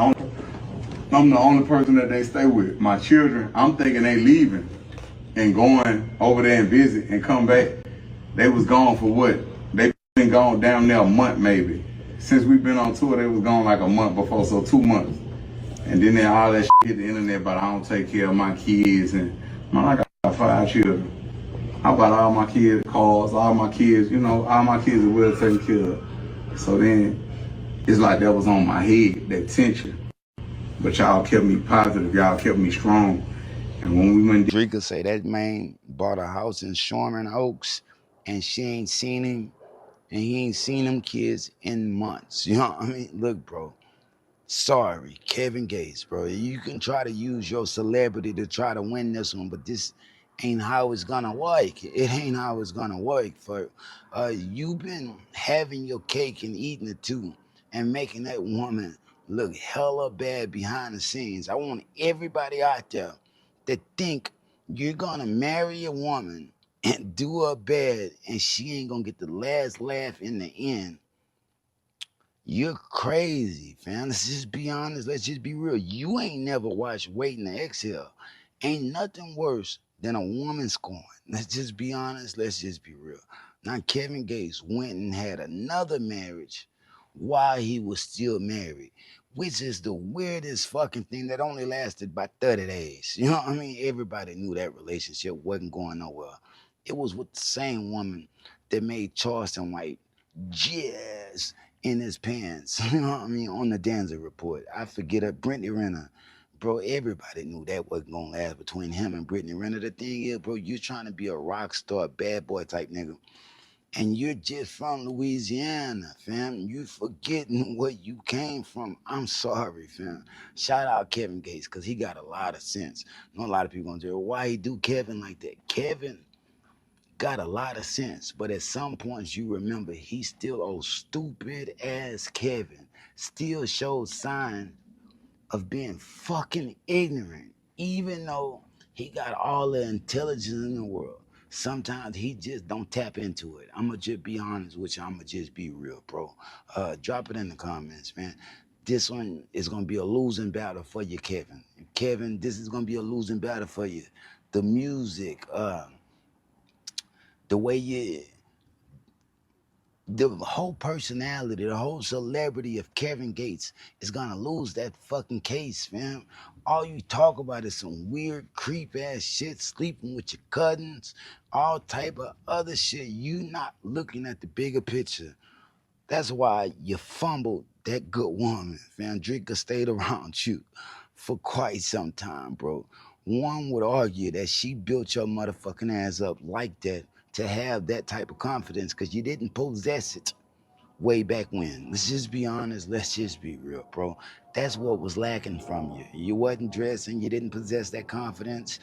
only person that they stay with. My children, I'm thinking they leaving and going over there and visit and come back. They was gone for what? They been gone down there a month maybe. Since we've been on tour, they was gone like a month before, so 2 months. And then all that shit hit the internet about I don't take care of my kids. And I got 5 children. I bought all my kids cars, all my kids, you know, all my kids are well taken care of. So then it's like that was on my head, that tension. But y'all kept me positive, y'all kept me strong. And when we went... Drika say that man bought a house in Sherman Oaks and she ain't seen him and he ain't seen them kids in months. You know what I mean? Look, bro, sorry, Kevin Gates, bro. You can try to use your celebrity to try to win this one, but this ain't how it's gonna work. It ain't how it's gonna work. For you've been having your cake and eating it too and making that woman look hella bad behind the scenes. I want everybody out there that think you're gonna marry a woman and do her bad and she ain't gonna get the last laugh in the end. You're crazy, fam. Let's just be honest. Let's just be real. You ain't never watched Waiting to Exhale. Ain't nothing worse than a woman scorn. Let's just be honest. Let's just be real. Now, Kevin Gates went and had another marriage while he was still married, which is the weirdest fucking thing that only lasted about 30 days. You know what I mean? Everybody knew that relationship wasn't going nowhere. It was with the same woman that made Charleston White jizz in his pants. You know what I mean? On the Danza Report. I forget her, Brittany Renner. Bro, everybody knew that wasn't gonna last between him and Brittany Renner. The thing is, bro, you're trying to be a rock star, bad boy type nigga. And you're just from Louisiana, fam. You forgetting where you came from. I'm sorry, fam. Shout out Kevin Gates, because he got a lot of sense. I know a lot of people gonna say, well, why he do Kevin like that? Kevin got a lot of sense, but at some points you remember he's still old stupid ass Kevin. Still shows sign of being fucking ignorant, even though he got all the intelligence in the world. Sometimes he just don't tap into it. I'ma just be honest with you. I'ma just be real, bro. Drop it in the comments, man. This one is gonna be a losing battle for you, Kevin. Kevin, this is gonna be a losing battle for you. The music, the way you, the whole personality, the whole celebrity of Kevin Gates is gonna lose that fucking case, fam. All you talk about is some weird creep ass shit, sleeping with your cousins, all type of other shit. You not looking at the bigger picture. That's why you fumbled that good woman, fam. Drika stayed around you for quite some time, bro. One would argue that she built your motherfucking ass up like that to have that type of confidence because you didn't possess it way back when. Let's just be honest. Let's just be real, bro. That's what was lacking from you. You wasn't dressing. You didn't possess that confidence.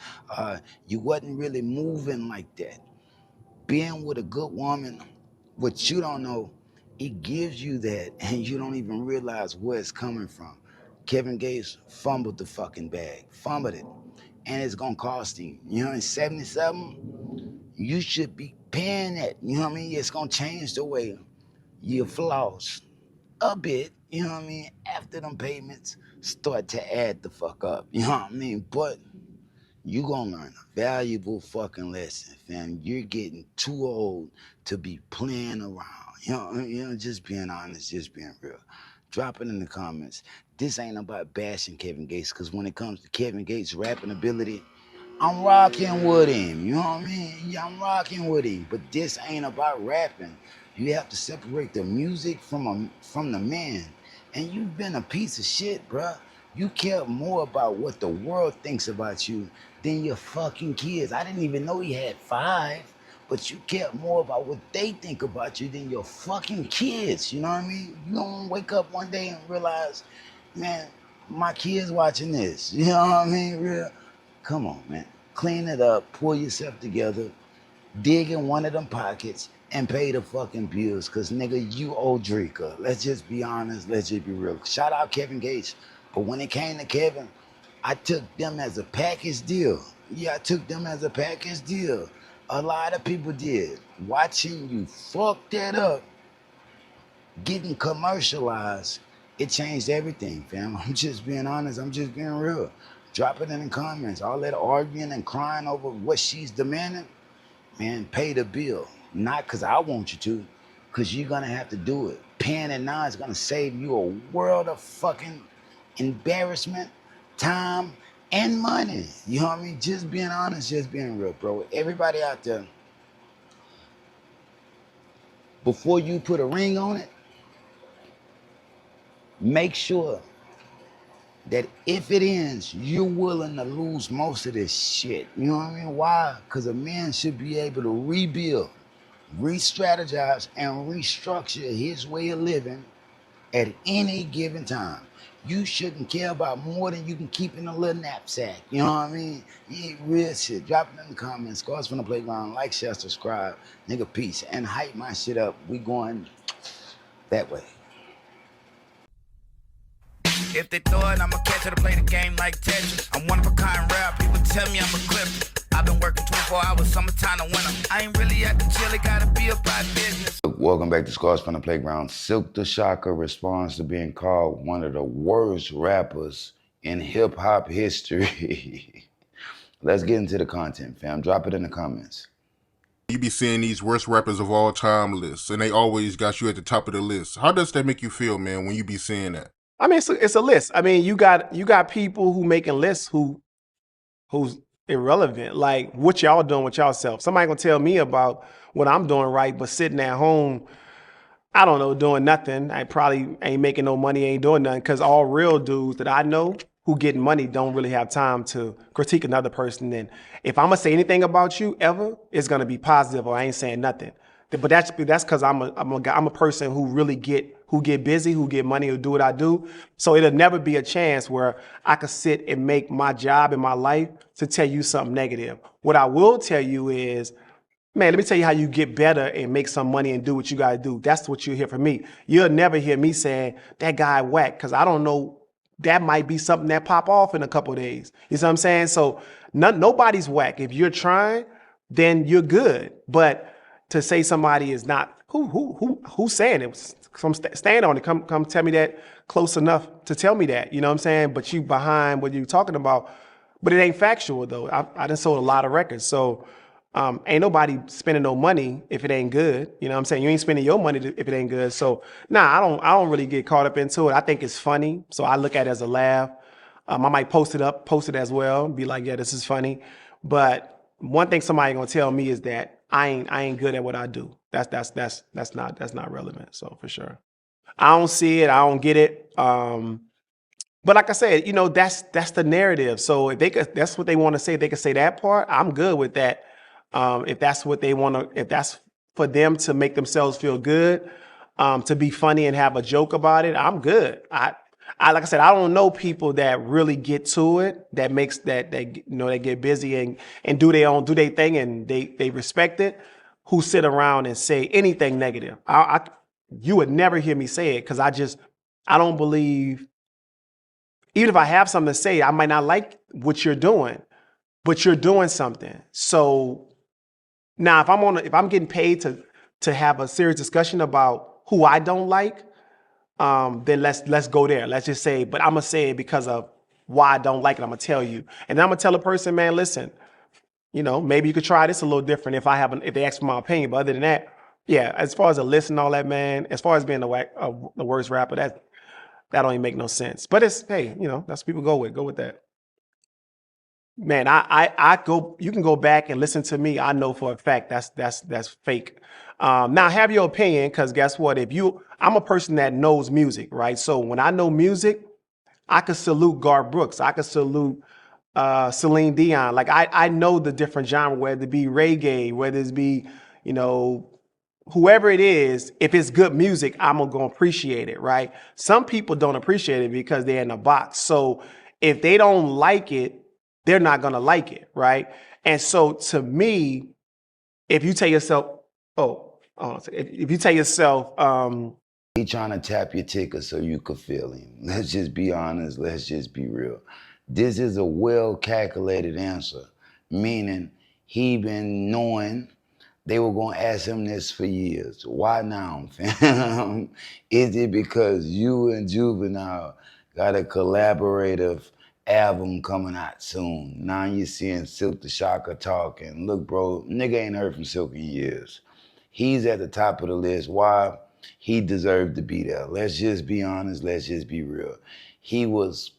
You wasn't really moving like that. Being with a good woman, what you don't know, it gives you that and you don't even realize where it's coming from. Kevin Gates fumbled the fucking bag. Fumbled it. And it's gonna cost him. You know, in 77, you should be paying that. You know what I mean? It's gonna change the way you floss a bit. You know what I mean? After them payments start to add the fuck up. You know what I mean? But you gonna learn a valuable fucking lesson, fam. You're getting too old to be playing around. Just being honest, just being real. Drop it in the comments. This ain't about bashing Kevin Gates, because when it comes to Kevin Gates' rapping ability, I'm rocking with him. You know what I mean? Yeah, I'm rocking with him. But this ain't about rapping. You have to separate the music from the man. And you've been a piece of shit, bruh. You care more about what the world thinks about you than your fucking kids. I didn't even know he had 5, but you care more about what they think about you than your fucking kids. You know what I mean? You don't wake up one day and realize, man, my kids watching this. You know what I mean? Real. Come on, man. Clean it up, pull yourself together, dig in one of them pockets, and pay the fucking bills. Cause nigga, you owe Dreka. Let's just be honest, let's just be real. Shout out Kevin Gates. But when it came to Kevin, I took them as a package deal. Yeah, I took them as a package deal. A lot of people did. Watching you fuck that up, getting commercialized, it changed everything, fam. I'm just being honest, I'm just being real. Drop it in the comments. All that arguing and crying over what she's demanding, man, pay the bill. Not because I want you to, because you're going to have to do it. Paying it now is going to save you a world of fucking embarrassment, time, and money. You know what I mean? Just being honest, just being real, bro. Everybody out there, before you put a ring on it, make sure that if it ends, you're willing to lose most of this shit. You know what I mean? Why? Because a man should be able to rebuild, re-strategize, and restructure his way of living at any given time. You shouldn't care about more than you can keep in a little knapsack. You know what I mean? Yeah, real shit. Drop it in the comments. Scars from the Playground. Like, share, subscribe. Nigga, peace. And hype my shit up. We going that way. If they throw it, I'ma catch it to play the game like Tetris. I'm one of a kind rap, people tell me I'm a clip. I've been working 24 hours, summertime to winter. I ain't really at the chill, it gotta be about business. Welcome back to Scars from the Playground. Silk the Shocker responds to being called one of the worst rappers in hip-hop history. Let's get into the content, fam. Drop it in the comments. You be seeing these worst rappers of all time lists, and they always got you at the top of the list. How does that make you feel, man, when you be seeing that? I mean, it's a list. I mean, you got people who making lists who's irrelevant. Like, what y'all doing with y'allself? Somebody gonna tell me about what I'm doing right, but sitting at home, I don't know, doing nothing. I probably ain't making no money, ain't doing nothing. Because all real dudes that I know who getting money don't really have time to critique another person. And if I'm gonna say anything about you ever, it's gonna be positive, or I ain't saying nothing. But that's because I'm a person who really get busy, who get money, who do what I do. So it'll never be a chance where I could sit and make my job in my life to tell you something negative. What I will tell you is, man, let me tell you how you get better and make some money and do what you gotta do. That's what you'll hear from me. You'll never hear me saying that guy whack, because I don't know, that might be something that pop off in a couple of days. You see what I'm saying? So nobody's whack. If you're trying, then you're good. But to say somebody is not, who's saying it? Stand on it. Come tell me that close enough to tell me that. You know what I'm saying? But you behind what you're talking about. But it ain't factual though. I done sold a lot of records. So ain't nobody spending no money if it ain't good. You know what I'm saying? You ain't spending your money if it ain't good. So I don't really get caught up into it. I think it's funny. So I look at it as a laugh. I might post it as well. Be like, yeah, this is funny. But one thing somebody gonna tell me is that I ain't good at what I do. That's not relevant. So for sure, I don't see it. I don't get it. But like I said, that's the narrative. So if that's what they want to say, they can say that part. I'm good with that. If that's what they want to, if that's for them to make themselves feel good, to be funny and have a joke about it, I'm good. I like I said, I don't know people that really get to it, that makes that they get busy and do their thing and they respect it, who sit around and say anything negative. You would never hear me say it, because I don't believe, even if I have something to say, I might not like what you're doing, but you're doing something. So now if I'm getting paid to have a serious discussion about who I don't like, then let's go there. Let's just say, but I'm gonna say it because of why I don't like it. I'm gonna tell you, and then I'm gonna tell a person, man, listen, you know, maybe you could try this a little different if they ask for my opinion. But other than that, yeah, as far as the list and all that, man, as far as being the worst rapper, that don't even make no sense. But it's, hey, you know, that's what people go with. Go with that. Man, I go. You can go back and listen to me. I know for a fact that's fake. Now have your opinion, because guess what? I'm a person that knows music, right? So when I know music, I could salute Garth Brooks. I could salute Celine Dion. Like I know the different genre, whether it be reggae, whether it be, you know, whoever it is. If it's good music, I'm gonna appreciate it, right? Some people don't appreciate it because they're in a box. So if they don't like it, they're not gonna like it, right? And so to me, if you tell yourself, if you tell yourself, he trying to tap your ticker so you could feel him. Let's just be honest. Let's just be real. This is a well-calculated answer, meaning he been knowing they were going to ask him this for years. Why now, fam? Is it because you and Juvenile got a collaborative album coming out soon? Now you're seeing Silk the Shocker talking. Look, bro, nigga ain't heard from Silk in years. He's at the top of the list. Why? He deserved to be there. Let's just be honest. Let's just be real. He was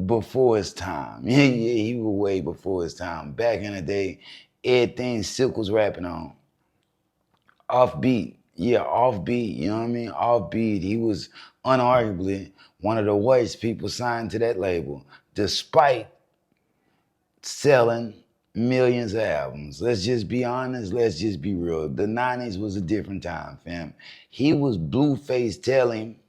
before his time. Yeah, he was way before his time. Back in the day, everything Silk was rapping on. Offbeat. Yeah, offbeat. You know what I mean? Offbeat. He was unarguably one of the worst people signed to that label, despite selling millions of albums. Let's just be honest. Let's just be real. The 90s was a different time, fam. He was Blueface telling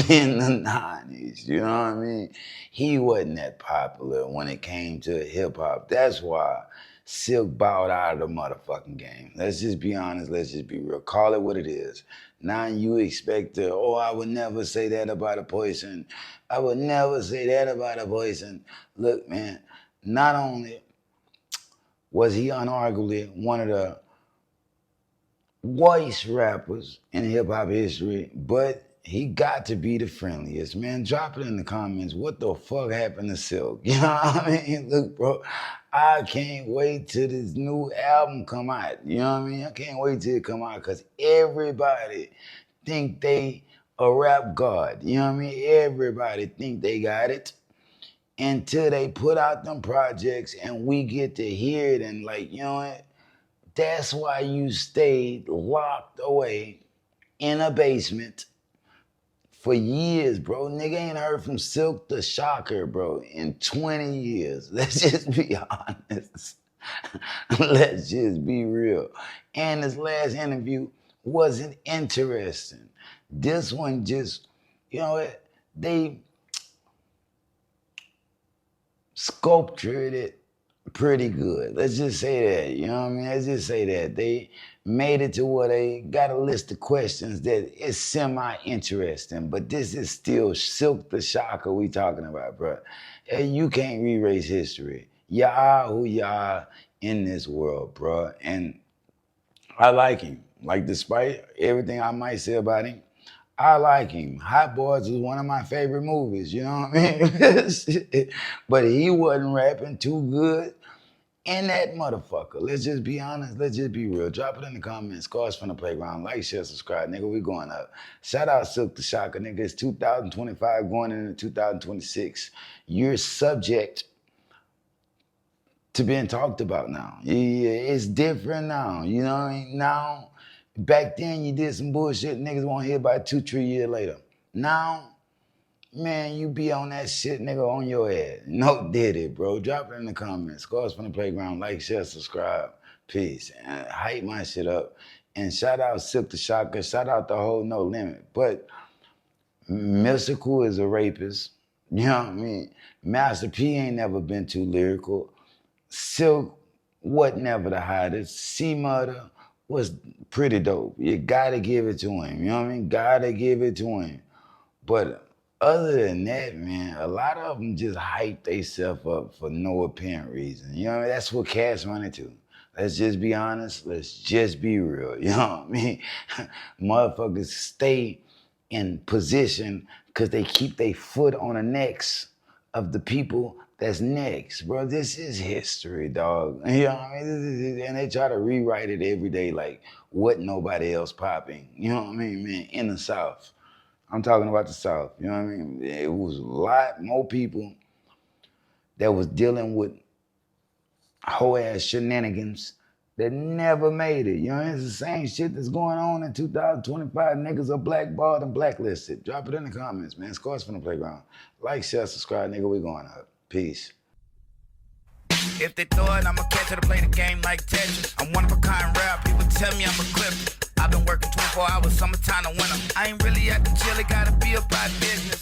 in the 90s, you know what I mean? He wasn't that popular when it came to hip hop. That's why Silk bowed out of the motherfucking game. Let's just be honest, let's just be real. Call it what it is. Now you expect to, I would never say that about a person. I would never say that about a person. Look, man, not only was he unarguably one of the worst rappers in hip-hop history, but he got to be the friendliest, man. Drop it in the comments. What the fuck happened to Silk? You know what I mean? Look, bro, I can't wait till this new album come out. You know what I mean? I can't wait till it come out because everybody think they a rap god. You know what I mean? Everybody think they got it until they put out them projects and we get to hear it and like, you know what? That's why you stayed locked away in a basement for years, bro. Nigga ain't heard from Silk the Shocker, bro, in 20 years. Let's just be honest. Let's just be real. And his last interview wasn't interesting. This one just, you know, they sculptured it pretty good. Let's just say that, you know what I mean? Let's just say that. They made it to where they got a list of questions that is semi-interesting, but this is still Silk the Shocker we talking about, bro. You can't erase history. You are who you are in this world, bro. And I like him. Like, despite everything I might say about him, I like him. Hot Boys is one of my favorite movies, you know what I mean? But he wasn't rapping too good in that motherfucker. Let's just be honest. Let's just be real. Drop it in the comments. Cars from the playground. Like, share, subscribe. Nigga, we going up. Shout out Silk the Shocker. Nigga, it's 2025 going into 2026. You're subject to being talked about now. Yeah, it's different now. You know what I mean? Now, back then you did some bullshit. Niggas won't hear about 2-3 years later. Now, man, you be on that shit, nigga, on your head. No diddy, bro. Drop it in the comments. Cars from the playground. Like, share, subscribe. Peace. And hype my shit up. And shout out Silk the Shocker. Shout out the whole No Limit. But Mystical is a rapist. You know what I mean? Master P ain't never been too lyrical. Silk wasn't never the hottest. C-Murder was pretty dope. You gotta give it to him. You know what I mean? Gotta give it to him. But other than that, man, a lot of them just hype themselves up for no apparent reason. You know what I mean? That's what Cash run into. Let's just be honest. Let's just be real. You know what I mean? Motherfuckers stay in position because they keep their foot on the necks of the people that's next, bro. This is history, dog. You know what I mean? And they try to rewrite it every day like what nobody else popping. You know what I mean, man? In the South. I'm talking about the South. You know what I mean? It was a lot more people that was dealing with whole ass shenanigans that never made it. You know, it's the same shit that's going on in 2025. Niggas are blackballed and blacklisted. Drop it in the comments, man. Scores from the playground. Like, share, subscribe, nigga. We going up. Peace. If they throw it, I'ma catch it to play the game like Tetris. I'm one of a kind rare. People tell me I'm a clip. I've been working 24 hours, summertime to winter. I ain't really at the chill, it gotta be about business.